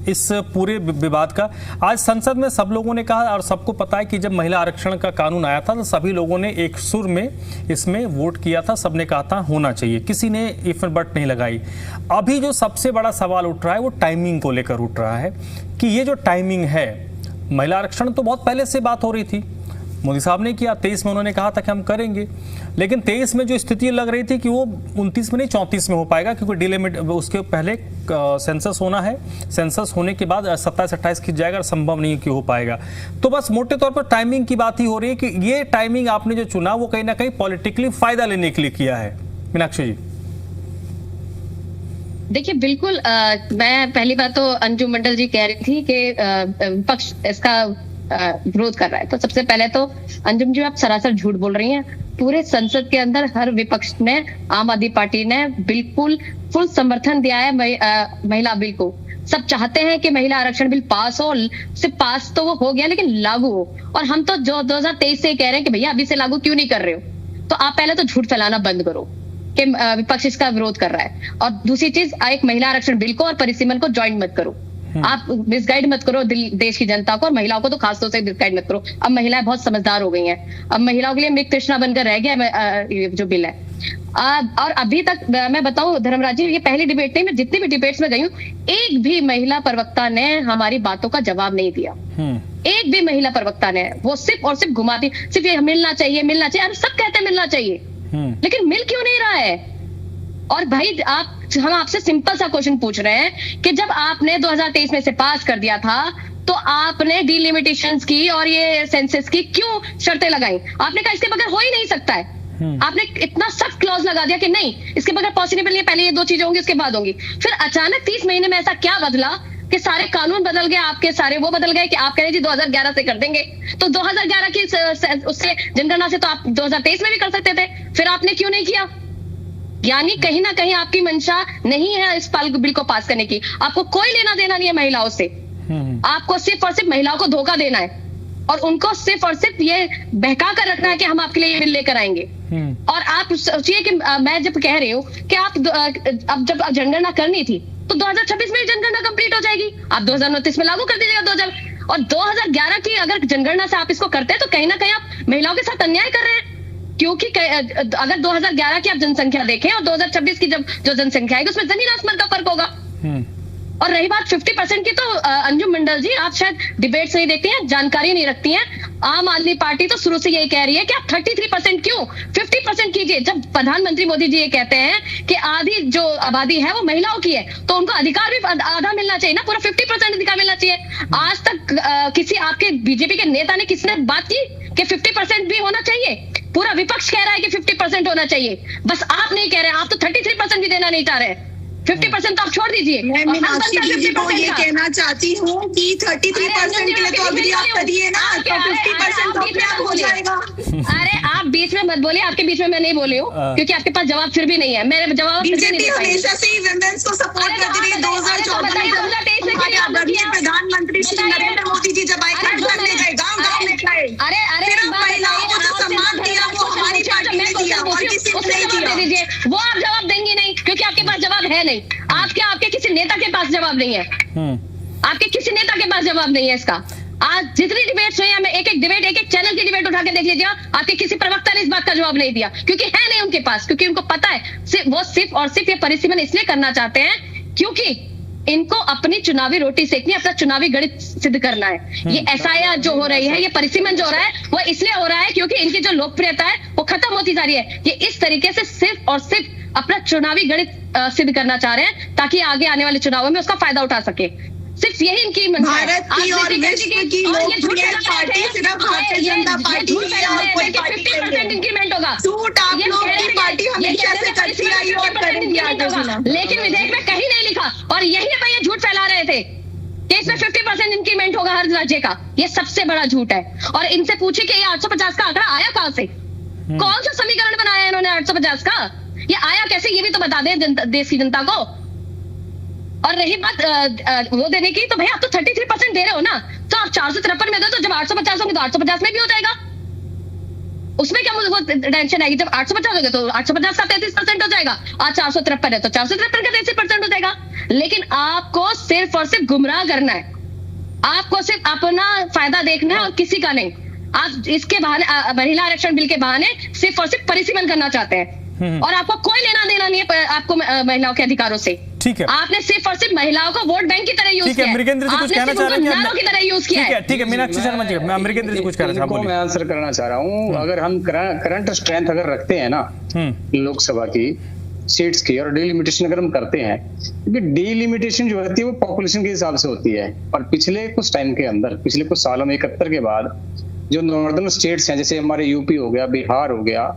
इस पूरे विवाद का, आज संसद में सब लोगों ने कहा और सबको पता है कि जब महिला आरक्षण का कानून आया था तो सभी लोगों ने एक सुर में इसमें वोट किया था, सबने कहा था होना चाहिए, किसी ने इफ बट नहीं लगाई। अभी जो सबसे बड़ा सवाल उठ रहा है वो टाइमिंग को लेकर उठ रहा है कि ये जो टाइमिंग है, महिला आरक्षण तो बहुत पहले से बात हो रही थी, मोदी साहब ने किया, 23 में उन्होंने कहा था कि हम करेंगे, लेकिन 23 में जो स्थिति लग रही थी कि वो 29 में नहीं 34 में हो पाएगा, क्योंकि डिलिमिट उसके पहले सेंसस होना है, सेंसस होने के बाद 27-28 खिंच जाएगा, संभव नहीं कि हो पाएगा। तो बस मोटे तौर पर टाइमिंग की बात ही हो रही है कि ये टाइमिंग आपने जो चुना वो कहीं ना कहीं पॉलिटिकली फायदा लेने के लिए किया है। मीनाक्षी जी देखिए, बिल्कुल मैं पहली बात तो अंजुम मंडल जी कह रही थी कि पक्ष इसका विरोध कर रहा है, तो सबसे पहले तो अंजुम जी आप सरासर झूठ बोल रही हैं। पूरे संसद के अंदर हर विपक्ष ने, आम आदमी पार्टी ने बिल्कुल फुल समर्थन दिया है महिला बिल को। सब चाहते हैं कि महिला आरक्षण बिल पास हो, सिर्फ पास तो वो हो गया लेकिन लागू हो, और हम तो जो 2023 से कह रहे हैं कि भैया अभी से लागू क्यों नहीं कर रहे हो। तो आप पहले तो झूठ फैलाना बंद करो कि विपक्ष इसका विरोध कर रहा है, और दूसरी चीज, एक महिला आरक्षण बिल को और परिसीमन को ज्वाइन मत करो, आप मिसगाइड मत करो देश की जनता को, और महिलाओं को तो खासतौर से मिसगाइड मत करो। अब महिलाएं बहुत समझदार हो गई हैं, अब महिलाओं के लिए मृग तृष्णा बनकर रह गया जो बिल है। और अभी तक मैं बताऊं धर्मराज जी, ये पहली डिबेट नहीं, मैं जितनी भी डिबेट्स में गई हूँ, एक भी महिला प्रवक्ता ने हमारी बातों का जवाब नहीं दिया। एक भी महिला प्रवक्ता ने, वो सिर्फ और सिर्फ घुमाती, सिर्फ ये मिलना चाहिए, सब कहते हैं मिलना चाहिए, लेकिन मिल क्यों नहीं रहा है? और भाई हम आपसे सिंपल सा क्वेश्चन पूछ रहे हैं कि जब आपने 2023 में से पास कर दिया था तो आपने डिलिमिटेशंस की और ये सेंसस की क्यों शर्तें लगाई? आपने कहा इसके बगैर हो ही नहीं सकता है। आपने इतना सख्त क्लॉज लगा दिया कि नहीं, इसके बगैर पॉसिबल नहीं है, पहले ये 2 चीजें होंगी उसके बाद होंगी। फिर अचानक 30 महीने में ऐसा क्या बदला कि सारे कानून बदल गए, आपके सारे वो बदल गए कि आप कह रहे जी 2011 से कर देंगे। तो 2011 की उससे जनगणना से तो आप 2023 में भी कर सकते थे, फिर आपने क्यों नहीं किया? यानी कहीं ना कहीं आपकी मंशा नहीं है इस बिल को पास करने की। आपको कोई लेना देना नहीं है महिलाओं से, आपको सिर्फ और सिर्फ महिलाओं को धोखा देना है और उनको सिर्फ और सिर्फ ये बहका कर रखना है कि हम आपके लिए ये बिल लेकर आएंगे। और आप सोचिए कि मैं जब कह रही हूँ कि आप अब जब जनगणना करनी थी तो 2026 में जनगणना कंप्लीट हो जाएगी, आप 2029 में लागू कर दीजिएगा 2000 और 2011 की अगर जनगणना से आप इसको करते हैं तो कहीं ना कहीं आप महिलाओं के साथ अन्याय कर रहे हैं। क्योंकि अगर 2011 की आप जनसंख्या देखें और 2026 की जब जो जनसंख्या आएगी उसमें जमीन आसमान का फर्क होगा। और रही बात 50% की, तो अंजुम मंडल जी आप शायद डिबेट्स नहीं देखती हैं, जानकारी नहीं रखती हैं। आम आदमी पार्टी तो शुरू से यही कह रही है कि आप 33% क्यों 50% कीजिए। जब प्रधानमंत्री मोदी जी ये कहते हैं कि आधी जो आबादी है वो महिलाओं की है तो उनको अधिकार भी आधा मिलना चाहिए ना, पूरा 50% अधिकार मिलना चाहिए। आज तक किसी आपके बीजेपी के नेता ने किसने बात की कि 50% भी होना चाहिए? पूरा विपक्ष कह रहा है कि 50% होना चाहिए, बस आप नहीं कह रहे। आप तो 33% भी देना नहीं चाह रहे। 50% तो आप छोड़ दीजिए। मैं मीनाक्षी जी को ये कहना चाहती हूँ कि 33% के लिए तो अभी आप करिए ना, तो 50% तो अपने आप हो जाएगा। अरे आप बीच में मत बोलिए, आपके बीच में मैं नहीं बोली हूँ क्योंकि आपके पास जवाब फिर भी नहीं है। मेरे जवाब बीजेपी हमेशा से ही वुमेन्स को सपोर्ट करती रही है। 2014 में प्रधानमंत्री श्री नरेंद्र मोदी जी जब आईकॉन करने गए, गाँव में गए, फिर महिलाओं को जो सम्मान दिया वो हमारी पार्टी ने दिया और किसी ने नहीं दिया। वो आप जवाब देंगी नहीं क्योंकि आपके पास जवाब है नहीं। आपके किसी नेता के पास जवाब नहीं है, आपके किसी नेता के पास जवाब नहीं है इसका। आज जितनी डिबेट्स हुई है, एक एक चैनल की डिबेट उठा के देख लीजिए, आपके किसी प्रवक्ता ने इस बात का जवाब नहीं दिया क्योंकि है नहीं उनके पास, क्योंकि उनको पता है वो सिर्फ और सिर्फ ये परिसीमन इसलिए करना चाहते हैं क्योंकि इनको अपनी चुनावी रोटी सेकनी, अपना चुनावी गणित सिद्ध करना है। ये SIR जो हो रही है, ये परिसीमन जो हो रहा है वो इसलिए हो रहा है क्योंकि इनकी जो लोकप्रियता है वो खत्म होती जा रही है। ये इस तरीके से सिर्फ और सिर्फ अपना चुनावी गणित सिद्ध करना चाह रहे हैं ताकि आगे आने वाले चुनावों में उसका फायदा उठा सके। सिर्फ यही इनकी भारत की और विश्व की लोकप्रिय पार्टी सिर्फ भारतीय जनता पार्टी है और कोई पार्टी 50% इंक्रीमेंट होगा। सूट आप लोग की पार्टी हमेशा से करती आई और करेंगी आगे भी। लेकिन विधेयक में कहीं नहीं लिखा और यही पे ये झूठ फैला रहे थे कि इसमें 50% इंक्रीमेंट होगा हर राज्य का। ये सबसे बड़ा झूठ है। और इनसे पूछे कि ये 850 का आंकड़ा आया कहां से, कौन सा समीकरण बनाया इन्होंने 850 का, ये आया कैसे, ये भी तो बता दें देश की जनता को। और रही बात वो देने की, तो भैया आप तो 33% दे रहे हो ना, तो आप 453 में दो, तो जब 850 होंगे तो 850 में भी हो जाएगा। उसमें क्या मुझे टेंशन आएगी? जब 850 होगा तो 850 का 33% हो जाएगा। आज 453 है तो 453 का 33% हो जाएगा। लेकिन आपको सिर्फ और सिर्फ गुमराह करना है, आपको सिर्फ अपना फायदा देखना है और किसी का नहीं। आप इसके बहाने महिला आरक्षण बिल के बहाने सिर्फ और सिर्फ परिसीमन करना चाहते हैं और आपको कोई लेना देना नहीं है आपको महिलाओं के अधिकारों से। ठीक है, आपने सिर्फ और सिर्फ महिलाओं को वोट बैंक की तरह यूज किया है। मृगेंद्र जी कुछ कहना चाह रहे हैं की तरह यूज किया है। ठीक है मीनाक्षी शर्मा जी, मैं मृगेंद्र जी कुछ कहना चाह रहा हूं। मैं आंसर करना चाह रहा हूं। अगर हम करंट स्ट्रेंथ अगर रखते हैं ना लोकसभा की सीट्स की और डिलिमिटेशन अगर हम करते हैं, क्योंकि डिलिमिटेशन जो होती है वो पॉपुलेशन के हिसाब से होती है। और पिछले कुछ टाइम के अंदर, पिछले कुछ सालों में 71 के बाद जो नॉर्दर्न स्टेट्स हैं, जैसे हमारे यूपी हो गया, बिहार हो गया,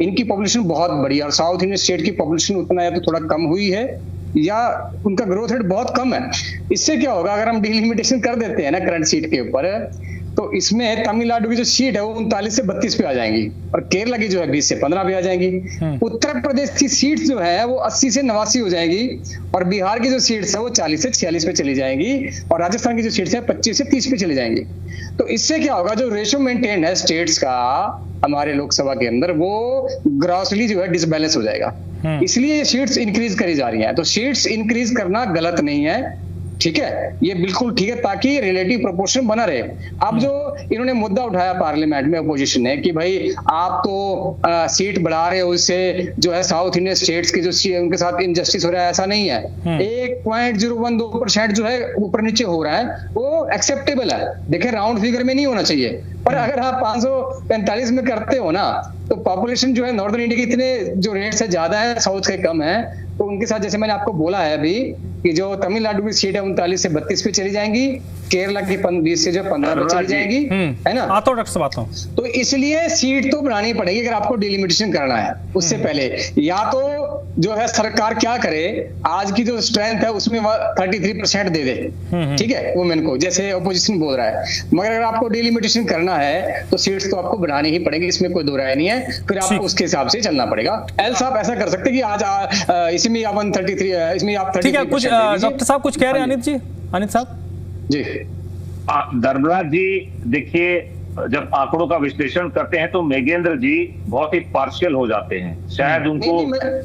इनकी पॉपुलेशन बहुत बड़ी है और साउथ इंडियन स्टेट की पॉपुलेशन उतना या तो थोड़ा कम हुई है या उनका ग्रोथ रेट बहुत कम है। इससे क्या होगा, अगर हम डिलिमिटेशन कर देते हैं ना करंट सीट के ऊपर, तो इसमें तमिलनाडु की जो सीट है वो 39 से 32 पे आ जाएंगी और केरला की जो है 20 से 15 पे आ जाएंगी। उत्तर प्रदेश की सीट जो है वो 80 से 89 हो जाएगी और बिहार की जो सीट्स है वो 40 से 46 पे चली जाएंगी और राजस्थान की जो सीट्स है 25 से 30 पे चली जाएंगी। तो इससे क्या होगा, जो रेशियो मेंटेन है स्टेट्स का हमारे लोकसभा के अंदर, वो ग्रॉसली जो है डिसबैलेंस हो जाएगा। इसलिए सीट्स इंक्रीज करी जा रही हैं। तो सीट्स इंक्रीज करना गलत नहीं है, ठीक है, ये बिल्कुल ठीक है, ताकि रिलेटिव प्रोपोर्शन बना रहे। अब जो इन्होंने मुद्दा उठाया पार्लियामेंट में अपोजिशन ने कि भाई आप तो सीट बढ़ा रहे हो, इससे जो है साउथ इंडियन स्टेट्स की जो उनके साथ इनजस्टिस हो रहा है, ऐसा नहीं है। 1.012% जो है ऊपर नीचे हो रहा है वो एक्सेप्टेबल है। देखिए राउंड फिगर में नहीं होना चाहिए, पर अगर आप 545 में करते हो ना तो पॉपुलेशन जो है नॉर्दर्न इंडिया के इतने जो रेट्स है ज्यादा है, साउथ के कम है, तो उनके साथ जैसे मैंने आपको बोला है अभी कि जो तमिलनाडु की सीट है 39 से 32 पे चली जाएंगी, केरला की 20 से जो 15 पे चली जाएगी, है ना। आता हूं डॉक्टर साहब, आता हूं। तो इसलिए सीट तो बनानी पड़ेगी अगर आपको डिलिमिटेशन करना है। उससे पहले या तो जो है सरकार क्या करे, आज की जो स्ट्रेंथ है उसमें 33% दे दे, ठीक है, वुमेन को, जैसे अपोजिशन बोल रहा है। मगर अगर आपको डिलिमिटेशन करना है तो सीट्स तो आपको बनानी ही पड़ेगी, इसमें कोई दो राय नहीं है। फिर आपको उसके हिसाब से चलना पड़ेगा। एल साहब ऐसा कर सकते कि आज इसमें आप 133, इसमें आप 33, ठीक है। कुछ डॉक्टर साहब कुछ कह रहे हैं, अनित जी, अनित साहब जी। धर्मराज जी, देखिए, जब आंकड़ों का विश्लेषण करते हैं तो मेघेंद्र जी बहुत ही पार्शियल हो जाते हैं, शायद उनको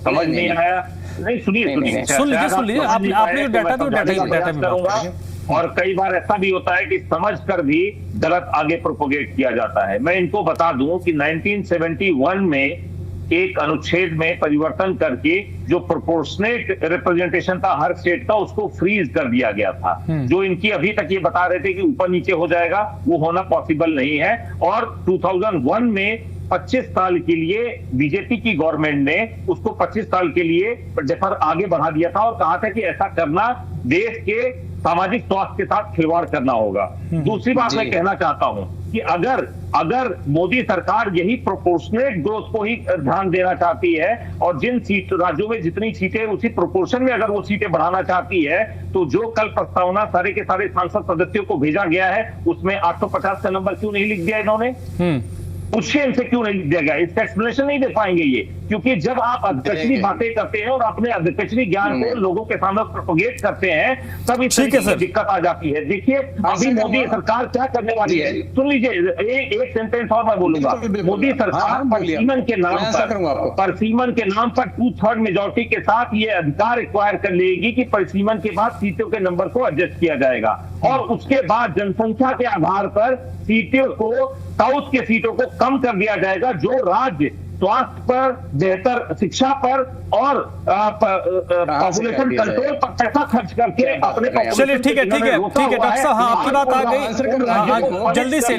समझ नहीं आया। नहीं, सुनिए सुन लीजिए, आपने जो डाटा तो डाटा करूंगा। और कई बार ऐसा भी होता है कि समझकर भी गलत आगे प्रोपोगेट किया जाता है। मैं इनको बता दूं कि 1971 में एक अनुच्छेद में परिवर्तन करके जो प्रोपोर्शनेट रिप्रेजेंटेशन था हर स्टेट का, उसको फ्रीज कर दिया गया था। जो इनकी अभी तक ये बता रहे थे कि ऊपर नीचे हो जाएगा, वो होना पॉसिबल नहीं है। और 2001 में 25 साल के लिए बीजेपी की गवर्नमेंट ने उसको 25 साल के लिए डेफर आगे बढ़ा दिया था और कहा था कि ऐसा करना देश के सामाजिक स्वास्थ्य के साथ खिलवाड़ करना होगा। दूसरी बात मैं कहना चाहता हूं कि अगर मोदी सरकार यही प्रोपोर्शनेट ग्रोथ को ही ध्यान देना चाहती है और जिन राज्यों में जितनी सीटें उसी प्रोपोर्शन में अगर वो सीटें बढ़ाना चाहती है, तो जो कल प्रस्तावना सारे के सारे सांसद सदस्यों को भेजा गया है उसमें 850 का नंबर क्यों नहीं लिख दिया इन्होंने? पूछिए इनसे क्यों नहीं दिया गया? इसका एक्सप्लेनेशन नहीं दे पाएंगे ये, क्योंकि जब आप अधकचरी बातें करते हैं और अपने अधकचरी ज्ञान को लोगों के सामने प्रोपोगेट करते हैं, तब इस तरीके की दिक्कत आ जाती है। देखिए अभी मोदी सरकार क्या करने वाली है, सुन लीजिए, एक सेंटेंस और मैं बोलूंगा। मोदी सरकार परसीमन के नाम पर 2/3 मेजोरिटी के साथ ये अधिकार एक्वायर कर लेगी कि परसीमन के बाद सीटों के नंबर को एडजस्ट किया जाएगा और उसके बाद जनसंख्या के आधार पर सीटों को, साउथ के सीटों को कम कर दिया जाएगा, जो राज्य स्वास्थ्य पर, बेहतर शिक्षा पर और पॉपुलेशन कंट्रोल पर पैसा खर्च करके अपने। चलिए ठीक है डॉक्टर साहब, हाँ आपकी बात आ गई, जल्दी से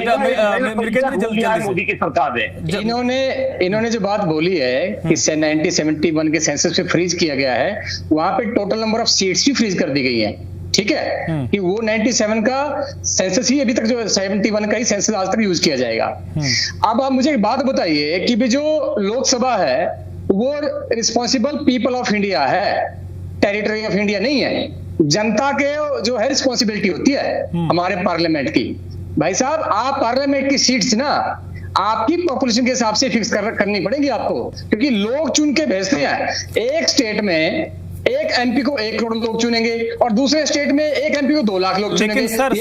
मोदी की सरकार है। इन्होंने जो बात बोली है कि 1971 के सेंसस पे फ्रीज किया गया है, वहां पे टोटल नंबर ऑफ सीट्स भी फ्रीज कर दी गई है, ठीक है, कि वो 97 का सेंसस ही अभी तक, जो 71 का ही सेंसस आज तक यूज किया जाएगा। अब आप मुझे एक बात बताइए कि भी जो लोकसभा है वो रिस्पॉन्सिबल पीपल ऑफ इंडिया है, टेरिटरी ऑफ इंडिया नहीं है। जनता के जो है रिस्पॉन्सिबिलिटी होती है हमारे पार्लियामेंट की। भाई साहब, आप पार्लियामेंट की सीट्स ना आपकी पॉपुलेशन के हिसाब से फिक्स करनी पड़ेगी आपको, क्योंकि लोग चुन के भेजते हैं। एक स्टेट में एक एमपी को 1 करोड़ लोग चुनेंगे और दूसरे स्टेट में एक एमपी को 2 लाख लोग चुनेंगे। लेकिन सर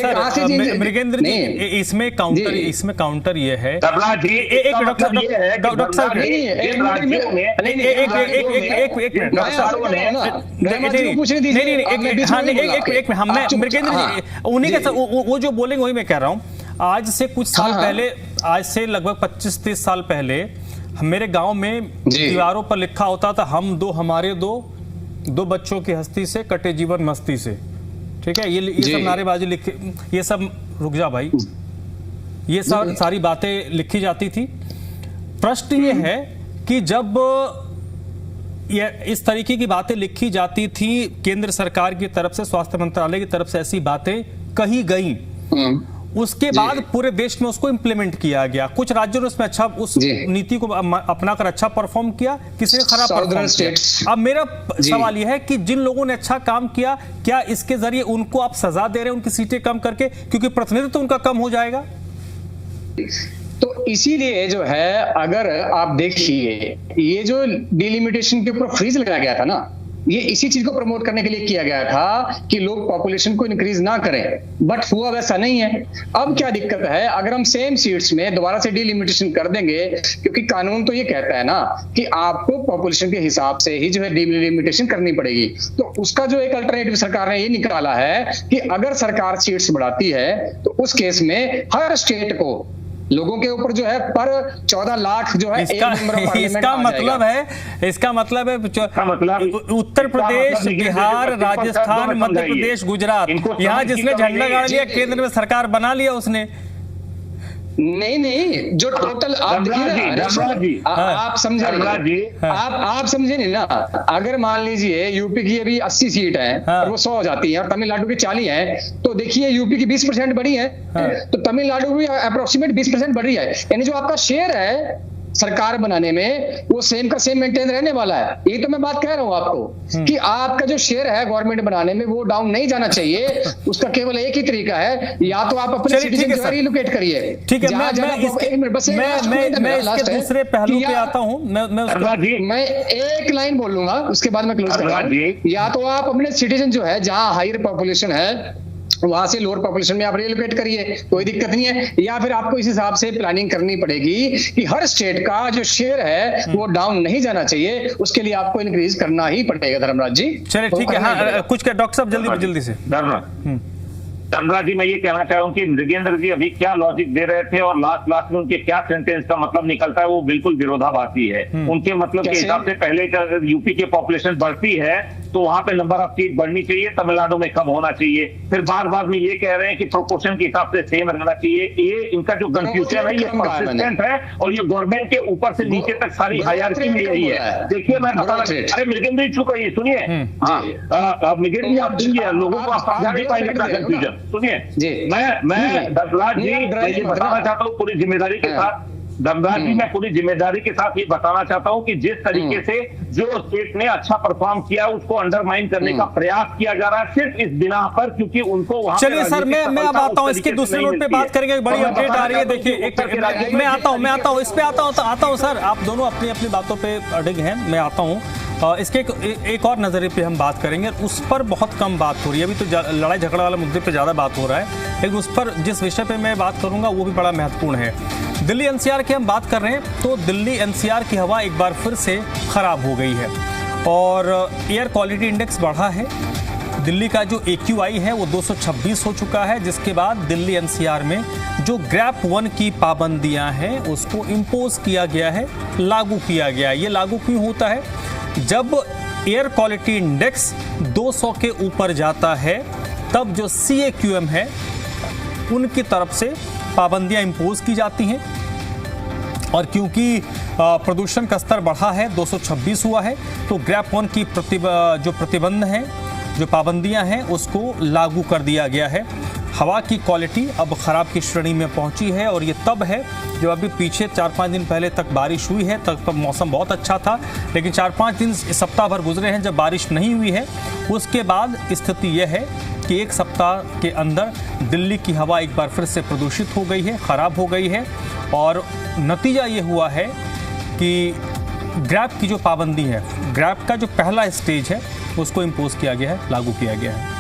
मृगेंद्र जी, इसमें काउंटर ये है, मृगेंद्र जी उन्हीं के वो जो बोलेंगे वही मैं कह रहा हूँ। आज से कुछ साल पहले, आज से लगभग 25-30 साल पहले मेरे गांव में दीवारों पर लिखा होता था, हम दो हमारे दो बच्चों की हस्ती से कटे जीवन मस्ती से, ठीक है। ये सब नारेबाजी लिखी, ये सब, रुक जा भाई, ये सब सारी बातें लिखी जाती थी। प्रश्न ये है कि जब ये इस तरीके की बातें लिखी जाती थी, केंद्र सरकार की तरफ से, स्वास्थ्य मंत्रालय की तरफ से ऐसी बातें कही गई, उसके बाद पूरे देश में उसको इम्प्लीमेंट किया गया। कुछ राज्यों ने उसमें अच्छा, उस नीति को अपनाकर अच्छा परफॉर्म किया, किसी ने खराब परफॉर्म किया। अब मेरा सवाल यह है कि जिन लोगों ने अच्छा काम किया, क्या इसके जरिए उनको आप सजा दे रहे हैं, उनकी सीटें कम करके, क्योंकि प्रतिनिधित्व उनका कम हो जाएगा? तो इसीलिए जो है, अगर आप देखिए, ये जो डिलिमिटेशन के ऊपर फ्रीज लगाया गया था ना, ये इसी चीज को प्रमोट करने के लिए किया गया था कि लोग पॉपुलेशन को इंक्रीज ना करें, बट हुआ वैसा नहीं है। अब क्या दिक्कत है, अगर हम सेम सीट्स में दोबारा से डिलिमिटेशन कर देंगे, क्योंकि कानून तो ये कहता है ना कि आपको पॉपुलेशन के हिसाब से ही जो है डिलिमिटेशन करनी पड़ेगी, तो उसका जो एक अल्टरनेटिव सरकार ने ये निकाला है कि अगर सरकार सीट्स बढ़ाती है तो उस केस में हर स्टेट को लोगों के ऊपर जो है पर 14 लाख जो है इसका मतलब है उत्तर प्रदेश, बिहार, राजस्थान, मध्य प्रदेश, गुजरात, यहाँ जिसने झंडा गाड़ लिया, केंद्र में सरकार बना लिया उसने, नहीं, जो टोटल आप समझे आप समझे नहीं ना। अगर मान लीजिए यूपी की अभी 80 सीट है और वो 100 हो जाती है और तमिलनाडु की 40 है, तो देखिए यूपी की 20% बढ़ी है, तो तमिलनाडु भी अप्रोक्सीमेट 20% बढ़ रही है। यानी जो आपका शेयर है सरकार बनाने में वो सेम का सेम मेंटेन रहने वाला है। ये तो मैं बात कह रहा हूँ आपको कि आपका जो शेयर है गवर्नमेंट बनाने में वो डाउन नहीं जाना चाहिए। उसका केवल एक ही तरीका है, या तो आप अपने सिटीजन को रिलोकेट करिए। ठीक है, मैं इसके दूसरे पहलू पे आता हूँ। मैं एक लाइन बोलूंगा, उसके बाद मैं क्लोज करूंगा। या तो आप अपने सिटीजन जो है जहां हायर पॉपुलेशन है वहां से लोअर पॉपुलेशन में आप रिलोकेट करिए, कोई दिक्कत नहीं है, या फिर आपको इस हिसाब से प्लानिंग करनी पड़ेगी कि हर स्टेट का जो शेयर है वो डाउन नहीं जाना चाहिए, उसके लिए आपको इंक्रीज करना ही पड़ेगा। धर्मराज जी चलिए ठीक है, हाँ कुछ क्या डॉक्टर साहब जल्दी से। धर्मराज जी, मैं ये कहना चाह रहा हूँ कि मृगेंद्र जी अभी क्या लॉजिक दे रहे थे और लास्ट में उनके क्या सेंटेंस का मतलब निकलता है वो बिल्कुल विरोधाभासी है। उनके मतलब के हिसाब से पहले जब यूपी की पॉपुलेशन बढ़ती है तो वहां पे नंबर ऑफ सीट बढ़नी चाहिए, तमिलनाडु में कम होना चाहिए। फिर बार में ये कह रहे हैं कि प्रोपोर्शन के हिसाब से सेम रहना चाहिए। ये इनका जो कंफ्यूजन है ये परसिस्टेंट है और ये गवर्नमेंट के ऊपर से नीचे तक सारी हायरार्की में यही है। देखिए मैं बताना, अरे मृगेंद्र जी चुप रहिए, सुनिए। मृगेंद्र जी आप सुनिए, लोगों को आप समझा नहीं पाएंगे अपना कंफ्यूजन। सुनिए, मैं धर्मराज जी ये बताना चाहता हूँ पूरी जिम्मेदारी के साथ, धर्मराज जी मैं पूरी जिम्मेदारी के साथ ये बताना चाहता हूँ कि जिस तरीके से जो स्टेट ने अच्छा परफॉर्म किया उसको अंडरमाइन करने का प्रयास किया जा रहा है सिर्फ इस बिना पर क्योंकि उनको वहां। चलिए सर, मैं अब आता हूँ, इसके दूसरे नोट पे बात करेंगे। बड़ी अपडेट आ रही है, देखिए मैं आता हूँ इस पे आता हूँ सर, आप दोनों अपनी अपनी बातों पे अड़िग हैं, मैं आता हूँ। इसके एक और नज़रिए पे हम बात करेंगे, उस पर बहुत कम बात हो रही है। अभी तो लड़ाई झगड़ा वाले मुद्दे पे ज़्यादा बात हो रहा है, लेकिन उस पर जिस विषय पे मैं बात करूंगा वो भी बड़ा महत्वपूर्ण है। दिल्ली एनसीआर की हम बात कर रहे हैं, तो दिल्ली एनसीआर की हवा एक बार फिर से ख़राब हो गई है और एयर क्वालिटी इंडेक्स बढ़ा है। दिल्ली का जो AQI है वो 226 हो चुका है, जिसके बाद दिल्ली एनसीआर में जो ग्रैप 1 की पाबंदियां हैं उसको इम्पोज किया गया है, लागू किया गया है। ये लागू क्यों होता है? जब एयर क्वालिटी इंडेक्स 200 के ऊपर जाता है तब जो CAQM है उनकी तरफ से पाबंदियां इम्पोज की जाती हैं और क्योंकि प्रदूषण का स्तर बढ़ा है, 226 हुआ है, तो ग्रैप 1 की जो प्रतिबंध हैं, जो पाबंदियां हैं उसको लागू कर दिया गया है। हवा की क्वालिटी अब ख़राब की श्रेणी में पहुंची है और ये तब है जब अभी पीछे 4-5 दिन पहले तक बारिश हुई है, तब मौसम बहुत अच्छा था, लेकिन 4-5 दिन सप्ताह भर गुजरे हैं जब बारिश नहीं हुई है। उसके बाद स्थिति यह है कि एक सप्ताह के अंदर दिल्ली की हवा एक बार फिर से प्रदूषित हो गई है, ख़राब हो गई है और नतीजा ये हुआ है कि ग्रैप की जो पाबंदी है, ग्रैप का जो पहला स्टेज है उसको इम्पोज किया गया है, लागू किया गया है।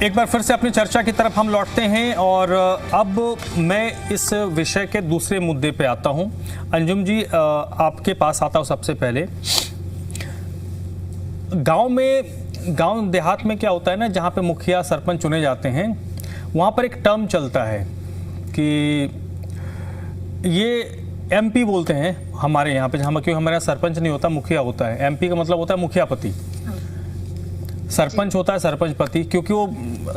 एक बार फिर से अपनी चर्चा की तरफ हम लौटते हैं और अब मैं इस विषय के दूसरे मुद्दे पे आता हूं। अंजुम जी, आपके पास आता हूं सबसे पहले। गांव देहात में क्या होता है ना, जहां पे मुखिया सरपंच चुने जाते हैं वहां पर एक टर्म चलता है कि ये MP बोलते हैं हमारे यहाँ पे, क्योंकि हमारे यहाँ सरपंच नहीं होता, मुखिया होता है। MP का मतलब होता है मुखियापति, सरपंच होता है सरपंच पति, क्योंकि वो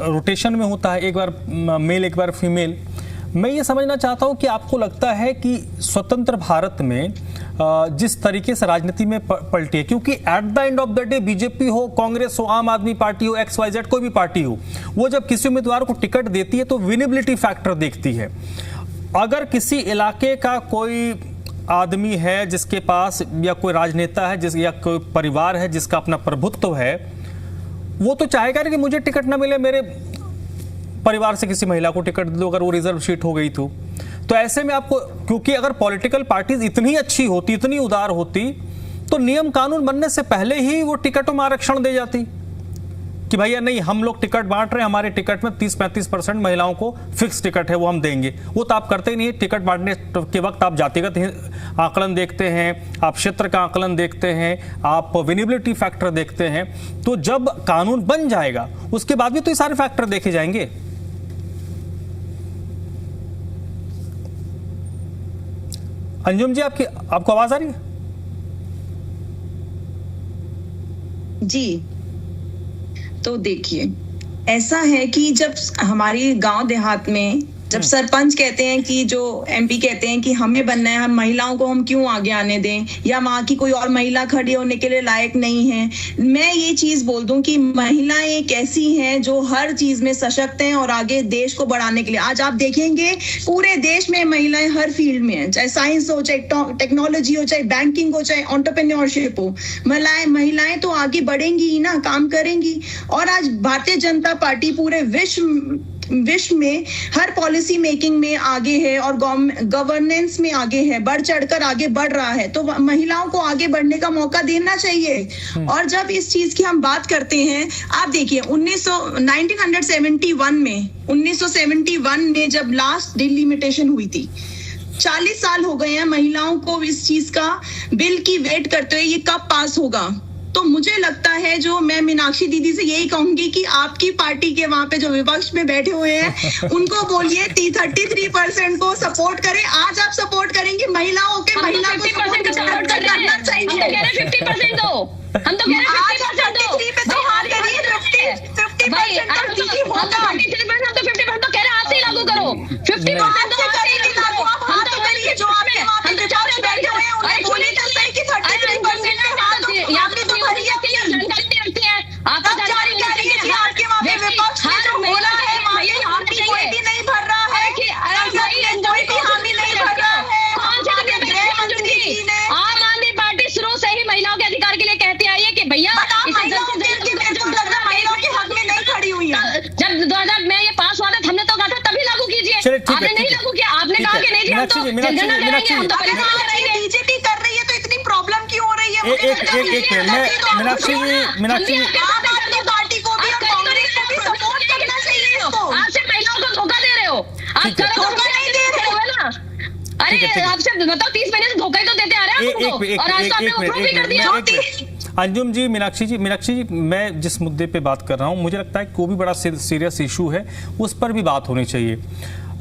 रोटेशन में होता है, एक बार मेल एक बार फीमेल। मैं ये समझना चाहता हूँ कि आपको लगता है कि स्वतंत्र भारत में जिस तरीके से राजनीति में पलटी है, क्योंकि at the end of the day BJP हो, कांग्रेस हो, आम आदमी पार्टी हो, XYZ कोई भी पार्टी हो, वो जब किसी उम्मीदवार को टिकट देती है तो विनेबिलिटी फैक्टर देखती है। अगर किसी इलाके का कोई आदमी है जिसके पास, या कोई राजनेता है या कोई परिवार है जिसका अपना प्रभुत्व है, वो तो चाहेगा कि मुझे टिकट ना मिले, मेरे परिवार से किसी महिला को टिकट दो अगर वो रिजर्व सीट हो गई तो ऐसे में आपको, क्योंकि अगर पॉलिटिकल पार्टीज इतनी अच्छी होती, इतनी उदार होती, तो नियम कानून बनने से पहले ही वो टिकटों में आरक्षण दे जाती कि भैया नहीं, हम लोग टिकट बांट रहे हैं, हमारे टिकट में 30-35% महिलाओं को फिक्स टिकट है, वो हम देंगे। वो तो आप करते ही नहीं। टिकट बांटने के वक्त आप जातिगत आकलन देखते हैं, आप क्षेत्र का आकलन देखते हैं, आप विनेबिलिटी फैक्टर देखते हैं। तो जब कानून बन जाएगा उसके बाद भी तो ये सारे फैक्टर देखे जाएंगे। अंजुम जी, आपको आवाज आ रही है? जी, तो देखिए, ऐसा है कि जब हमारी गांव देहात में जब सरपंच कहते हैं कि जो एमपी कहते हैं कि हमें बनना है, हम महिलाओं को हम क्यों आगे आने दें, या वहां की कोई और महिला खड़ी होने के लिए लायक नहीं है। मैं ये चीज बोल दूं कि महिलाएं एक ऐसी हैं जो हर चीज में सशक्त हैं और आगे देश को बढ़ाने के लिए, आज आप देखेंगे पूरे देश में महिलाएं हर फील्ड में हैं, चाहे साइंस हो, चाहे टेक्नोलॉजी हो, चाहे बैंकिंग हो, चाहे एंटरप्रेन्योरशिप हो, महिलाएं तो आगे बढ़ेंगी ही ना, काम करेंगी। और आज भारतीय जनता पार्टी पूरे विश्व में हर पॉलिसी मेकिंग में आगे है और गवर्नेंस में आगे है, बढ़ चढ़कर आगे बढ़ रहा है। तो महिलाओं को आगे बढ़ने का मौका देना चाहिए। और जब इस चीज की हम बात करते हैं, आप देखिए 1971 में जब लास्ट डिलिमिटेशन हुई थी, 40 साल हो गए हैं महिलाओं को इस चीज का बिल की वेट करते हुए, ये कब पास होगा। तो मुझे लगता है, जो मैं मीनाक्षी दीदी से यही कहूंगी कि आपकी पार्टी के वहां पे जो विपक्ष में बैठे हुए हैं उनको बोलिए 33% को सपोर्ट करें। आज आप सपोर्ट करेंगे महिलाओं के, महिला को सपोर्ट करना चाहिए। हम तो कह रहे 50% दो, हम तो कह रहे 50% दो। 33 पे तो हार करिए, 50% तो दीदी होगा। हम तो 50% तो कह रहे आज से लागू करो, 50% तो करेंगे लागू। हम तो करिए, जो आपके वहां पे विपक्ष बैठे हुए हैं उन्हें बोले चलता है कि 33% आपने तो करिए, जानकारी हैं आप तो जानकारी कह रही है। आपके वहां पे विपक्ष ने जो बोला है वहां पे हामी कोई भी नहीं भर रहा है कि कोई भी हामी नहीं भर रहा है। आम आदमी पार्टी शुरू से ही महिलाओं के अधिकार के लिए कहती आई है कि भैया महिलाओं के हक में नहीं खड़ी हुई है। जब 2000 में ये पास हुआ था, हमने तो कहा था तभी लागू कीजिए, आपने नहीं लागू किया। आपने कहा कि नहीं, हम तो जनगणना कराएंगे, हम तो बीजेपी कर रही है, तो इतनी प्रॉब्लम क्यों हो रही है? मीनाक्षी आम आदमी पार्टी को भी और कांग्रेस को भी सपोर्ट करना चाहिए इसको। आप सिर्फ महिलाओं को धोखा दे रहे हो, आप धोखा नहीं दे रहे हो ना। अरे आपसे बताओ, 30 महीने से धोखा ही तो देते आ रहे हैं आपको, और आज तो आपने अप्रूव भी कर दिया। अंजुम जी, मीनाक्षी जी, मैं जिस मुद्दे पे बात कर रहा हूं, मुझे लगता है कि वो भी बड़ा सीरियस इशू है, उस पर भी बात होनी चाहिए।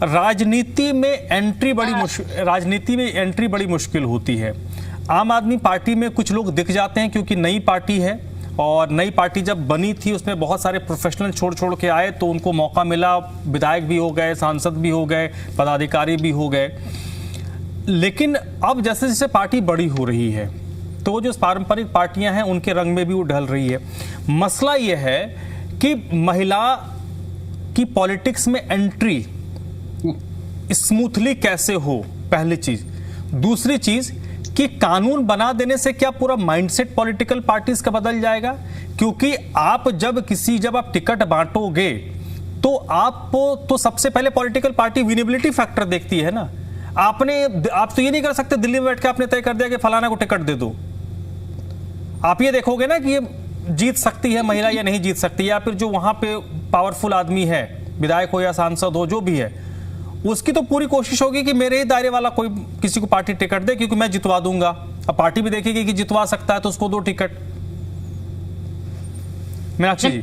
राजनीति में एंट्री बड़ी मुश्किल होती है। आम आदमी पार्टी में कुछ लोग दिख जाते हैं क्योंकि नई पार्टी है, और नई पार्टी जब बनी थी उसमें बहुत सारे प्रोफेशनल छोड़ के आए, तो उनको मौका मिला, विधायक भी हो गए, सांसद भी हो गए, पदाधिकारी भी हो गए। लेकिन अब जैसे जैसे पार्टी बड़ी हो रही है, तो जो पारंपरिक पार्टियां हैं उनके रंग में भी वो ढल रही है। मसला ये है कि महिला की पॉलिटिक्स में एंट्री स्मूथली कैसे हो, पहली चीज। दूसरी चीज कि कानून बना देने से क्या पूरा माइंडसेट पॉलिटिकल पार्टीज का बदल जाएगा? क्योंकि जब आप टिकट बांटोगे तो आप तो सबसे पहले पॉलिटिकल पार्टी विनेबिलिटी फैक्टर देखती है ना। आप तो ये नहीं कर सकते दिल्ली में बैठ के आपने तय कर दिया कि फलाना को टिकट दे दो। आप ये देखोगे ना कि ये जीत सकती है महिला या नहीं जीत सकती, या फिर जो वहां पे पावरफुल आदमी है, विधायक हो या सांसद हो, जो भी है, उसकी तो पूरी कोशिश होगी कि मेरे ही दायरे वाला कोई किसी को पार्टी टिकट दे, क्योंकि मैं जितवा दूंगा। अब पार्टी भी देखेगी कि जितवा सकता है तो उसको दो टिकट। मीनाक्षी जी,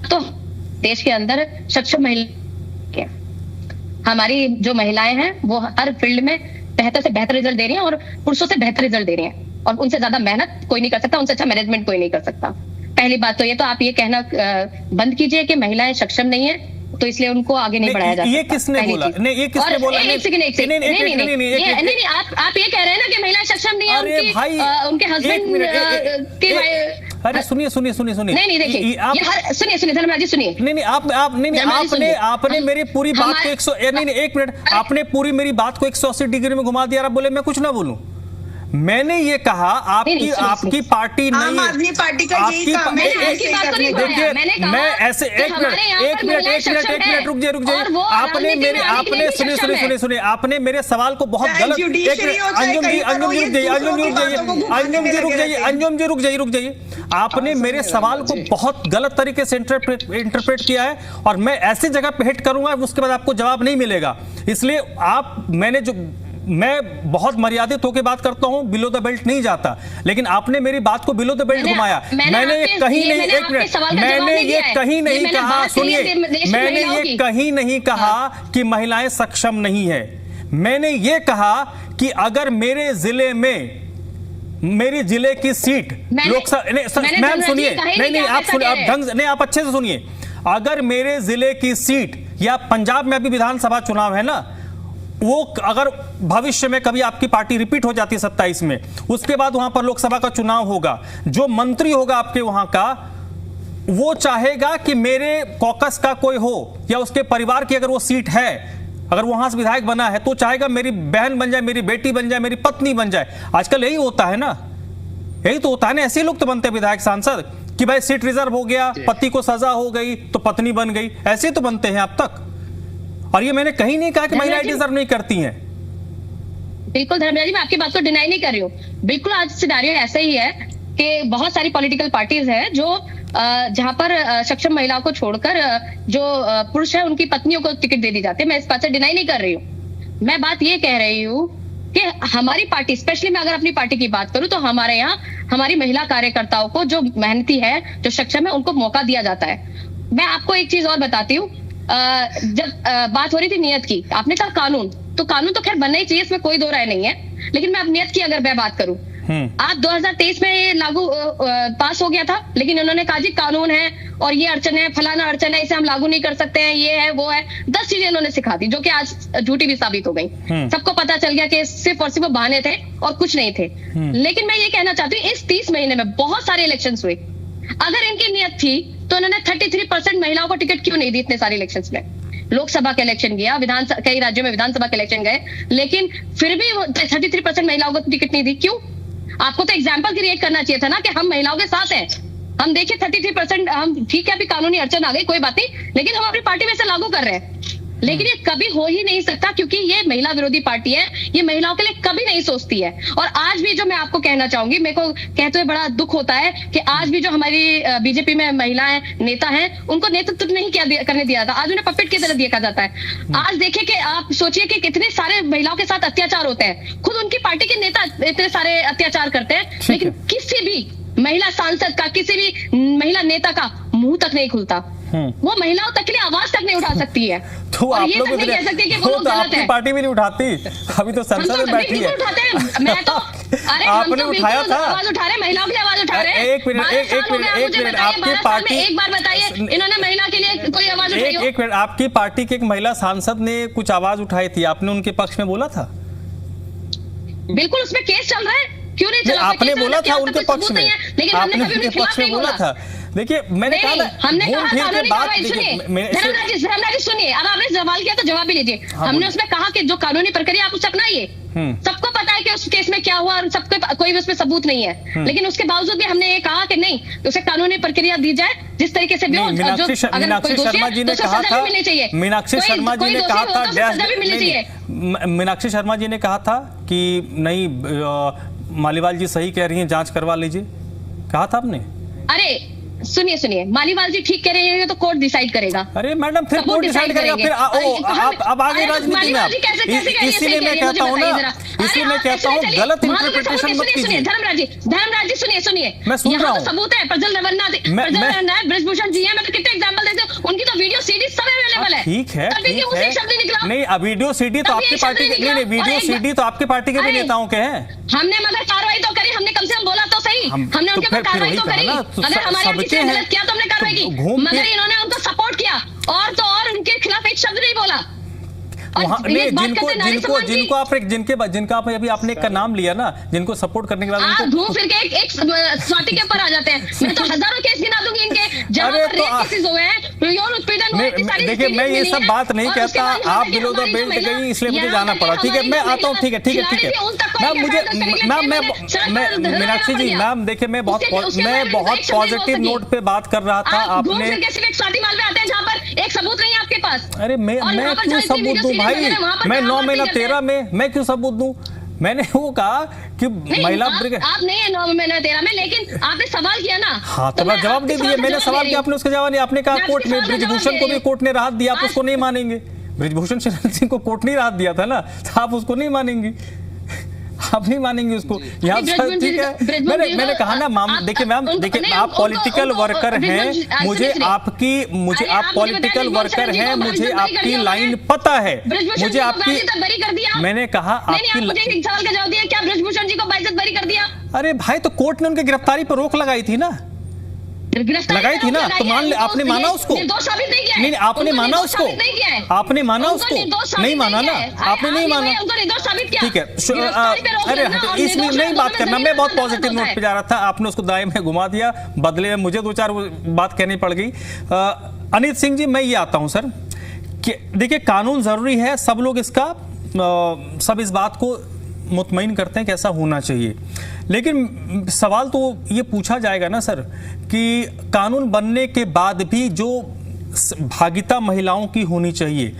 तो देश के अंदर सक्षम महिला, हमारी जो महिलाएं हैं वो हर फील्ड में बेहतर से बेहतर रिजल्ट दे रही हैं, और पुरुषों से बेहतर रिजल्ट दे रही हैं, और उनसे ज्यादा मेहनत कोई नहीं कर सकता, उनसे अच्छा मैनेजमेंट कोई नहीं कर सकता। पहली बात तो ये, तो आप ये कहना बंद कीजिए कि महिलाएं सक्षम नहीं है, तो इसलिए उनको आगे नहीं बढ़ाया जा सकता। ये किसने बोला? नहीं, ये किसने बोला? नहीं, आप ये कह रहे हैं ना कि महिलाएं सक्षम नहीं है, उनके हस्बैंड के। अरे सुनिए, नहीं देखिए, सुनिए धर्मराज जी, सुनिए। नहीं, आपने मेरी पूरी बात को 1 मिनट, आपने पूरी मेरी बात को 180 डिग्री में घुमा दिया। आप बोले मैं कुछ ना बोलूं। मैंने ये कहा आपकी पार्टी नहीं, आम आदमी पार्टी का यही काम है। देखिए, मैं ऐसे एक मिनट रुक जाइए। आपने सुनिए, आपने मेरे सवाल को बहुत गलत। अंजुम जी रुक जाइए। आपने मेरे सवाल को बहुत गलत तरीके से इंटरप्रेट किया है, और मैं ऐसी जगह पे हिट करूंगा उसके बाद आपको जवाब नहीं मिलेगा। इसलिए मैं बहुत मर्यादित होकर बात करता हूं, बिलो द बेल्ट नहीं जाता, लेकिन आपने मेरी बात को बिलो द बेल्ट घुमाया। मैंने ये कहीं नहीं, एक मिनट, मैंने ये कहीं नहीं कहा, सुनिए, मैंने ये कहीं नहीं कहा कि महिलाएं सक्षम नहीं है। मैंने ये कहा कि अगर मेरे जिले में मेरी जिले की सीट लोकसभा, मैम सुनिए, नहीं आप सुनिए, आप ढंग से नहीं, आप अच्छे से सुनिए। अगर मेरे जिले की सीट या पंजाब में अभी विधानसभा चुनाव है ना, वो अगर भविष्य में कभी आपकी पार्टी रिपीट हो जाती है 27 में, उसके बाद वहां पर लोकसभा का चुनाव होगा, जो मंत्री होगा आपके वहां का वो चाहेगा कि मेरे कॉकस का कोई हो या उसके परिवार की अगर वो सीट है, अगर वहां से विधायक बना है तो चाहेगा मेरी बहन बन जाए, मेरी बेटी बन जाए, मेरी पत्नी बन जाए। आजकल यही होता है ना, यही तो होता है ना, ऐसे लोग तो बनते हैं विधायक सांसद कि भाई सीट रिजर्व हो गया, पति को सजा हो गई तो पत्नी बन गई, ऐसे तो बनते हैं अब तक। और ये मैंने कहीं नहीं कहा कि महिलाएं डिजर्व नहीं करती हैं। बिल्कुल धर्मराज जी, मैं आपकी बात को डिनाई नहीं कर रही हूँ। बिल्कुल आज सिनेरियो ऐसा ही है कि बहुत सारी पॉलिटिकल पार्टीज है जो जहां पर सक्षम महिलाओं को छोड़कर जो पुरुष है उनकी पत्नियों को टिकट दे दी जाती है। मैं इस बात से डिनाई नहीं कर रही हूँ। मैं बात ये कह रही हूँ कि हमारी पार्टी, स्पेशली मैं अगर अपनी पार्टी की बात करूं तो हमारे यहाँ हमारी महिला कार्यकर्ताओं को जो मेहनती है, जो सक्षम है, उनको मौका दिया जाता है। मैं आपको एक चीज और बताती हूँ, जब बात हो रही थी नियत की, आपने कहा कानून, तो कानून तो खैर बनना ही चाहिए, इसमें कोई दो राय नहीं है। लेकिन मैं अब नियत की अगर मैं बात करूं, आज 2023 में ये लागू पास हो गया था, लेकिन उन्होंने कहा जी कानून है और ये अड़चन है, फलाना अड़चन है, इसे हम लागू नहीं कर सकते हैं, ये है वो है, 10 चीजें उन्होंने सिखा दी जो कि आज झूठी भी साबित हो गई। सबको पता चल गया कि सिर्फ और सिर्फ बहाने थे और कुछ नहीं थे। लेकिन मैं ये कहना चाहती हूँ, इस 30 महीने में बहुत सारे इलेक्शन हुए, अगर इनकी नियत थी तो इन्होंने 33% महिलाओं को टिकट क्यों नहीं दी इतने सारे इलेक्शंस में? लोकसभा के इलेक्शन गया, कई राज्यों में विधानसभा के इलेक्शन गए, लेकिन फिर भी 33% महिलाओं को टिकट नहीं दी, क्यों? आपको तो एग्जाम्पल क्रिएट करना चाहिए था ना कि हम महिलाओं के साथ हैं। हम देखिए 33%, हम ठीक है अभी कानूनी अड़चन आ गई, कोई बात नहीं, लेकिन हम अपनी पार्टी में से लागू कर रहे हैं। लेकिन ये कभी हो ही नहीं सकता क्योंकि ये महिला विरोधी पार्टी है, ये महिलाओं के लिए कभी नहीं सोचती है। और आज भी जो मैं आपको कहना चाहूंगी, मेरे को कहते हुए बड़ा दुख होता है कि आज भी जो हमारी बीजेपी में महिलाएं नेता हैं, उनको नेतृत्व नहीं करने दिया था, आज उन्हें पपेट की तरह देखा जाता है। आज देखिए कि आप सोचिए कि कितने सारे महिलाओं के साथ अत्याचार होते हैं, खुद उनकी पार्टी के नेता इतने सारे अत्याचार करते हैं, लेकिन किसी भी महिला सांसद का, किसी भी महिला नेता का मुंह तक नहीं खुलता। वो महिलाओं तक के लिए आवाज तक नहीं उठा सकती है। तो आप लोग नहीं कह सकते कि वो लोग गलत है। पार्टी भी नहीं उठाती, अभी तो संसद में बैठी है। मैं तो अरे आपने उठाया था, आवाज उठा रहे, महिलाओं के लिए आवाज उठा रहे। एक मिनट, आपकी पार्टी, एक बार बताइए इन्होंने महिला के लिए कोई आवाज उठाई? एक मिनट, आपकी पार्टी की एक महिला सांसद ने कुछ आवाज उठाई थी, आपने उनके पक्ष में बोला था? बिल्कुल, उसमें केस चल रहा है, क्यों नहीं चला? आपने बोला था उनके पक्ष में, लेकिन हमने कभी उनके पक्ष में बोला था। देखिए मैंने कहा ना, हमने कहा सुनिए, अब आपने सवाल किया तो जवाब भी लीजिए। हमने उसमें कहा कि जो कानूनी प्रक्रिया आप उसे अपनाइए। सबको पता है कि उस केस में क्या हुआ और सबको कोई उसमें सबूत नहीं है, लेकिन उसके बावजूद भी हमने ये कहा कि नहीं, उसे कानूनी प्रक्रिया दी जाए जिस तरीके से भी हो। मीनाक्षी शर्मा जी ने कहा था, मीनाक्षी शर्मा जी ने कहा था, मीनाक्षी शर्मा जी ने कहा था कि नहीं मालीवाल जी सही कह रही हैं, जांच करवा लीजिए, कहा था आपने? अरे सुनिए, मालीवाल जी ठीक कह रहे हैं तो कोर्ट डिसाइड करेगा। अरे मैडम, फिर कोर्ट डिसाइड करेगा, फिर अब आगे राजनीति में आप, इसीलिए मैं कहता हूँ ना, इसलिए मैं कहता हूँ गलत इंटरप्रिटेशन मत कीजिए। धर्मराज जी सुनिए, मैं सुन रहा हूँ, सबूत है, प्रज्वल रवन्ना, ब्रजभूषण जी है, मैं तो कितने एग्जाम्पल देते हूँ, उनकी तो वीडियो सीडी सब अवेलेबल है। ठीक है, नहीं अब वीडियो सीडी तो आपकी पार्टी के, नहीं वीडियो सीडी तो आपकी पार्टी के भी नेताओं के हैं। हमने मगर कार्रवाई तो करी, हमने कम से कम बोला तो सही, हमने उनके ऊपर कार्रवाई तो करी। अगर हमारे किसी ने गलत किया तो हमने कार्रवाई की, मगर इन्होंने उनको सपोर्ट किया और तो और उनके खिलाफ एक शब्द नहीं बोला। जिनका आप अभी आपने का नाम लिया ना, जिनको सपोर्ट करने के बाद आप घूम फिर के एक स्वाति के ऊपर आ जाते हैं। मैं तो हजारों केस गिना दूंगी इनके, जहां पर रेप केसेस हुए हैं, यौन उत्पीड़न हुए हैं। देखिए मैं ये सब बात नहीं कहता, आप बिलो द बेल्ट गई इसलिए मुझे जाना पड़ा। ठीक है, मैं आता हूँ, ठीक है मैम, मैं मीनाक्षी जी, मैम देखिए मैं बहुत पॉजिटिव नोट पे बात कर रहा था। आपने एक सबूत नहीं है आपके पास। अरे मैं क्यों सबूत दूं भाई, मैं 9 महीना 13 में मैं क्यों सबूत दूं? मैंने वो कहा कि महिला ब्रिगेड, आप नहीं है 9 महीना 13 में, लेकिन आपने सवाल किया ना। हाँ तो मैं जवाब दे दिया, मैंने सवाल किया, आपने उसका जवाब नहीं। आपने कहा कोर्ट में ब्रिजभूषण को भी कोर्ट ने राहत दिया, आप उसको नहीं मानेंगे। ब्रिजभूषण शरण सिंह को कोर्ट ने राहत दिया था ना, तो आप उसको नहीं मानेंगे, आप नहीं मानेंगे उसको। यहाँ ठीक है, मैंने कहा ना, देखिए मैम, देखिए आप पॉलिटिकल वर्कर हैं, मुझे आप पॉलिटिकल वर्कर हैं, मुझे आपकी लाइन पता है, मुझे आपकी, मैंने कहा आपकी सवाल का जवाब दिया, क्या ब्रजभूषण जी को बाइज्जत बरी कर दिया? अरे भाई, तो कोर्ट ने उनकी गिरफ्तारी पर रोक लगाई थी ना, लगाई थी ना, तो मान ले, आपने माना उसको? नहीं, आपने माना उसको? आपने माना उसको? नहीं माना ना, आपने नहीं माना, ठीक है। अरे इसमें नहीं बात करना, मैं बहुत पॉजिटिव नोट पे जा रहा था, आपने उसको दाएं में घुमा दिया, बदले में मुझे 2-4 बात कहनी पड़ गई। अनित सिंह जी, मैं ये आता हूं सर कि देखिए, कानून जरूरी है, सब लोग इसका सब इस बात को मुतमईन करते हैं कि ऐसा होना चाहिए, लेकिन सवाल तो ये पूछा जाएगा ना सर कि कानून बनने के बाद भी जो भागीदारी महिलाओं की होनी चाहिए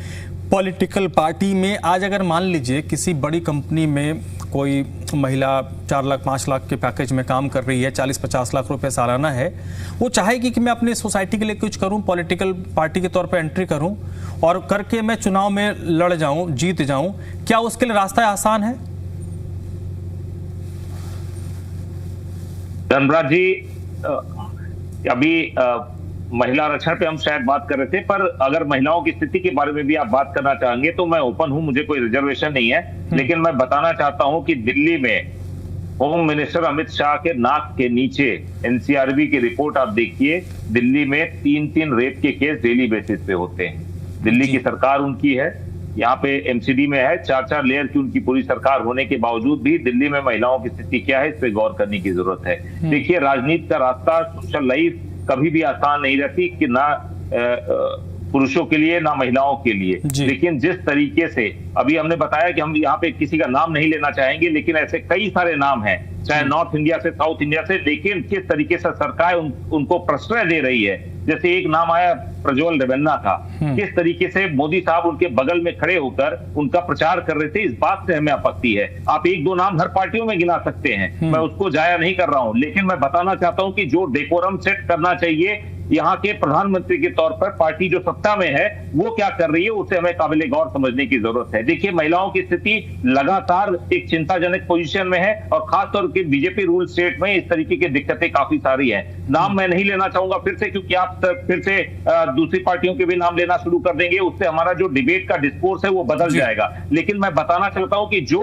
पॉलिटिकल पार्टी में, आज अगर मान लीजिए किसी बड़ी कंपनी में कोई महिला 4 लाख 5 लाख के पैकेज में काम कर रही है, 40-50 लाख रुपए सालाना है, वो चाहेगी कि मैं अपने सोसाइटी के लिए कुछ करूं, पॉलिटिकल पार्टी के तौर पे एंट्री करूं और करके मैं चुनाव में लड़ जाऊं, जीत जाऊं, क्या उसके लिए रास्ता आसान है? धनराज जी, अभी महिला आरक्षण पे हम शायद बात कर रहे थे, पर अगर महिलाओं की स्थिति के बारे में भी आप बात करना चाहेंगे तो मैं ओपन हूं, मुझे कोई रिजर्वेशन नहीं है, लेकिन मैं बताना चाहता हूं कि दिल्ली में होम मिनिस्टर अमित शाह के नाक के नीचे एनसीआरबी की रिपोर्ट आप देखिए, दिल्ली में 3-3 रेप के केस डेली बेसिस पे होते हैं। दिल्ली की सरकार उनकी है, यहाँ पे एमसीडी में है, 4-4 लेयर की उनकी पूरी सरकार होने के बावजूद भी दिल्ली में महिलाओं की स्थिति क्या है, इस पे गौर करने की जरूरत है। देखिए, राजनीति का रास्ता, सोशल लाइफ कभी भी आसान नहीं रहती, कि ना पुरुषों के लिए ना महिलाओं के लिए, लेकिन जिस तरीके से अभी हमने बताया कि हम यहाँ पे किसी का नाम नहीं लेना चाहेंगे, लेकिन ऐसे कई सारे नाम हैं, चाहे नॉर्थ इंडिया से, साउथ इंडिया से, लेकिन किस तरीके से सरकार उनको प्रश्रय दे रही है। जैसे एक नाम आया प्रज्वल रेवन्ना का, किस तरीके से मोदी साहब उनके बगल में खड़े होकर उनका प्रचार कर रहे थे, इस बात से हमें आपत्ति है। आप 1-2 नाम हर पार्टियों में गिना सकते हैं, मैं उसको जाया नहीं कर रहा हूं, लेकिन मैं बताना चाहता हूं कि जो डेकोरम सेट करना चाहिए यहाँ के प्रधानमंत्री के तौर पर पार्टी जो सत्ता में है वो क्या कर रही है, उसे हमें काबिले गौर समझने की जरूरत है। देखिए, महिलाओं की स्थिति लगातार एक चिंताजनक पोजीशन में है और खासतौर के बीजेपी रूल स्टेट में इस तरीके की दिक्कतें काफी सारी हैं। नाम मैं नहीं लेना चाहूंगा फिर से, क्योंकि आप फिर से दूसरी पार्टियों के भी नाम लेना शुरू कर देंगे, उससे हमारा जो डिबेट का डिस्कोर्स है वो बदल जाएगा। लेकिन मैं बताना चाहता हूं कि जो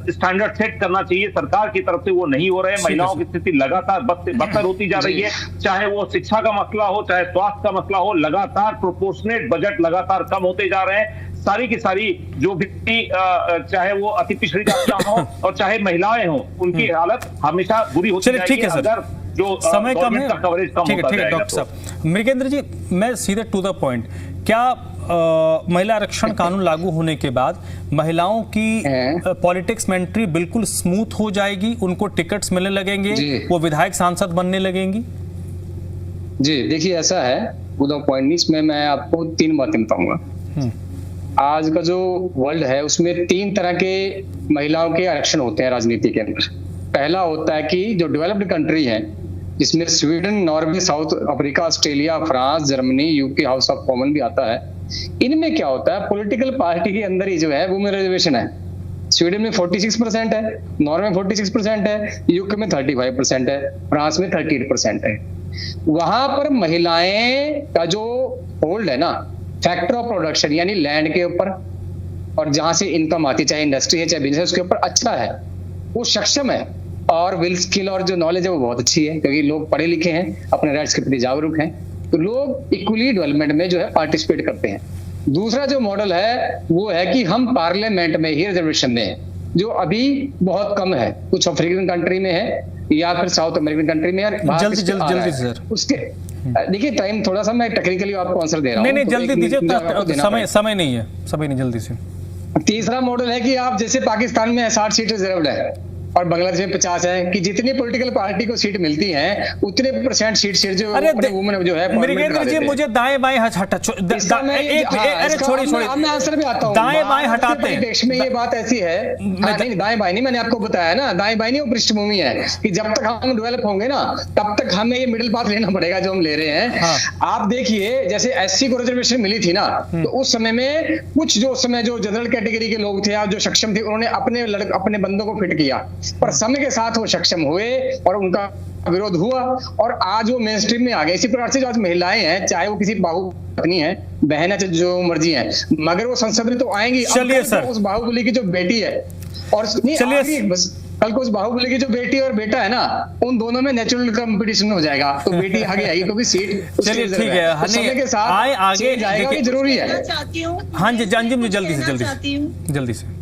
स्टैंडर्ड सेट करना चाहिए सरकार की तरफ से वो नहीं हो रहे हैं। महिलाओं की स्थिति लगातार बदतर होती जा रही है, चाहे वो शिक्षा का मसला हो, चाहे स्वास्थ्य का मसला हो, लगातार प्रोपोर्शनेट बजट लगातार कम होते जा रहे हैं। सारी की सारी जो भी चाहे वो अति पिछड़ी जातियां हो और चाहे महिलाएं हो, उनकी हालत हमेशा बुरी होती जाएगी। ठीक है सर, अगर जो समय कम है, कवरेज कम होता जाएगा। डॉक्टर साहब मृगेंद्र जी, मैं सीधे टू द पॉइंट, क्या महिला आरक्षण कानून लागू होने के बाद महिलाओं की पॉलिटिक्स में एंट्री बिल्कुल स्मूथ हो जाएगी, उनको टिकट्स मिलने लगेंगे, वो विधायक सांसद बनने लगेंगी? जी देखिए, ऐसा है, टू द पॉइंट इसमें मैं आपको 3 बातें बताऊंगा। आज का जो वर्ल्ड है उसमें 3 तरह के महिलाओं के आरक्षण होते हैं राजनीति के अंदर। पहला होता है कि जो डेवलप्ड कंट्री है, जिसमें Sweden, Norway, south Africa, Australia, France, Germany, UK, house of common भी आता है। इनमें क्या होता है, पॉलिटिकल पार्टी के अंदर ही जो है वुमेन रिजर्वेशन है। स्वीडन में 46% है, नॉर्वे में 46% है, यूके में 35% है, फ्रांस में 38% है। वहां पर महिलाएं का जो होल्ड है ना, फैक्टर ऑफ प्रोडक्शन यानी लैंड के ऊपर और जहां से इनकम आती, चाहे इंडस्ट्री है चाहे बिजनेस, उसके ऊपर अच्छा है, वो सक्षम है और विल स्किल और जो नॉलेज है वो बहुत अच्छी है, क्योंकि लोग पढ़े लिखे हैं, अपने राइट्स के प्रति जागरूक हैं, तो लोग इक्वली डेवलपमेंट में जो है पार्टिसिपेट करते हैं। दूसरा जो मॉडल है वो है कि हम पार्लियामेंट में ही रिजर्वेशन दें, जो अभी बहुत कम है, कुछ अफ्रीकन कंट्री में है या फिर साउथ अमेरिकन कंट्री में है। जल्दी सर, उसके देखिए टाइम थोड़ा सा मैं टेक्निकली आपको आंसर दे रहा हूं। नहीं जल्दी दीजिए, समय नहीं है, समय नहीं, जल्दी से। तीसरा मॉडल है कि आप जैसे पाकिस्तान में 60 सीट रिजर्व्ड है और बांग्लादेश में 50 है, कि जितनी पॉलिटिकल पार्टी को सीट मिलती है उतने % सीट जो वुमेन जो है। मृगेंद्र जी, मुझे दाएं बाएं हटा, अरे छोड़िए, मैं आंसर भी आता हूं। दाएं बाएं हटाते हैं, देश में ये बात ऐसी है, नहीं दाएं बाएं नहीं, मैंने आपको बताया ना, दाएं बाएं नहीं वो पृष्ठभूमि है कि जब तक हम डेवलप होंगे ना तब तक हमें ये मिडिल पाथ लेना पड़ेगा जो हम ले रहे हैं। आप देखिए, जैसे SC को रिजर्वेशन मिली थी ना, तो उस समय में कुछ जो उस समय जो जनरल कैटेगरी के लोग थे या जो सक्षम थे, उन्होंने अपने बंदों को फिट किया, पर समय के साथ वो सक्षम हुए और उनका विरोध हुआ और आज वो मेन स्ट्रीम में आ गए। इसी प्रकार से जो आज महिलाएं हैं, चाहे वो किसी बाहुबली है, बहन है, जो मर्जी है, मगर वो संसद में तो आएंगी। चलिए सर, उस बाहुबली की जो बेटी है और चलिए कल को उस बाहुबली की जो बेटी और बेटा है ना, उन दोनों में नेचुरल कंपटीशन हो जाएगा, तो बेटी आगे आएगी क्योंकि सीट। चलिए ठीक है, समय के साथ आगे जाएगा, ये जरूरी है। चाहती हूँ, हाँ जी जानजिम जी जल्दी से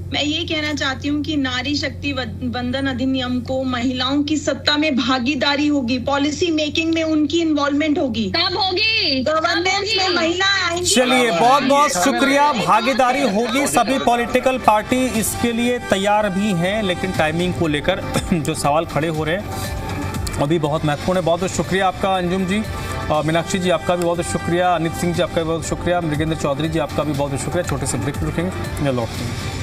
मैं ये कहना चाहती हूँ कि नारी शक्ति वंदन अधिनियम को महिलाओं की सत्ता में भागीदारी होगी, पॉलिसी मेकिंग में उनकी इन्वॉल्वमेंट होगी, कब होगी, गवर्नेंस में महिला आएंगी। चलिए बहुत बहुत शुक्रिया। भागीदारी होगी, सभी पॉलिटिकल पार्टी इसके लिए तैयार भी हैं, लेकिन टाइमिंग को लेकर जो सवाल खड़े हो रहे हैं अभी बहुत महत्वपूर्ण है। बहुत बहुत शुक्रिया आपका अंजुम जी, मीनाक्षी जी आपका भी बहुत बहुत शुक्रिया, अनित सिंह जी आपका भी बहुत शुक्रिया, मृगेंद्र चौधरी जी आपका भी बहुत बहुत शुक्रिया। छोटे से ब्रेक रुकेंगे, मैं लौटते हैं।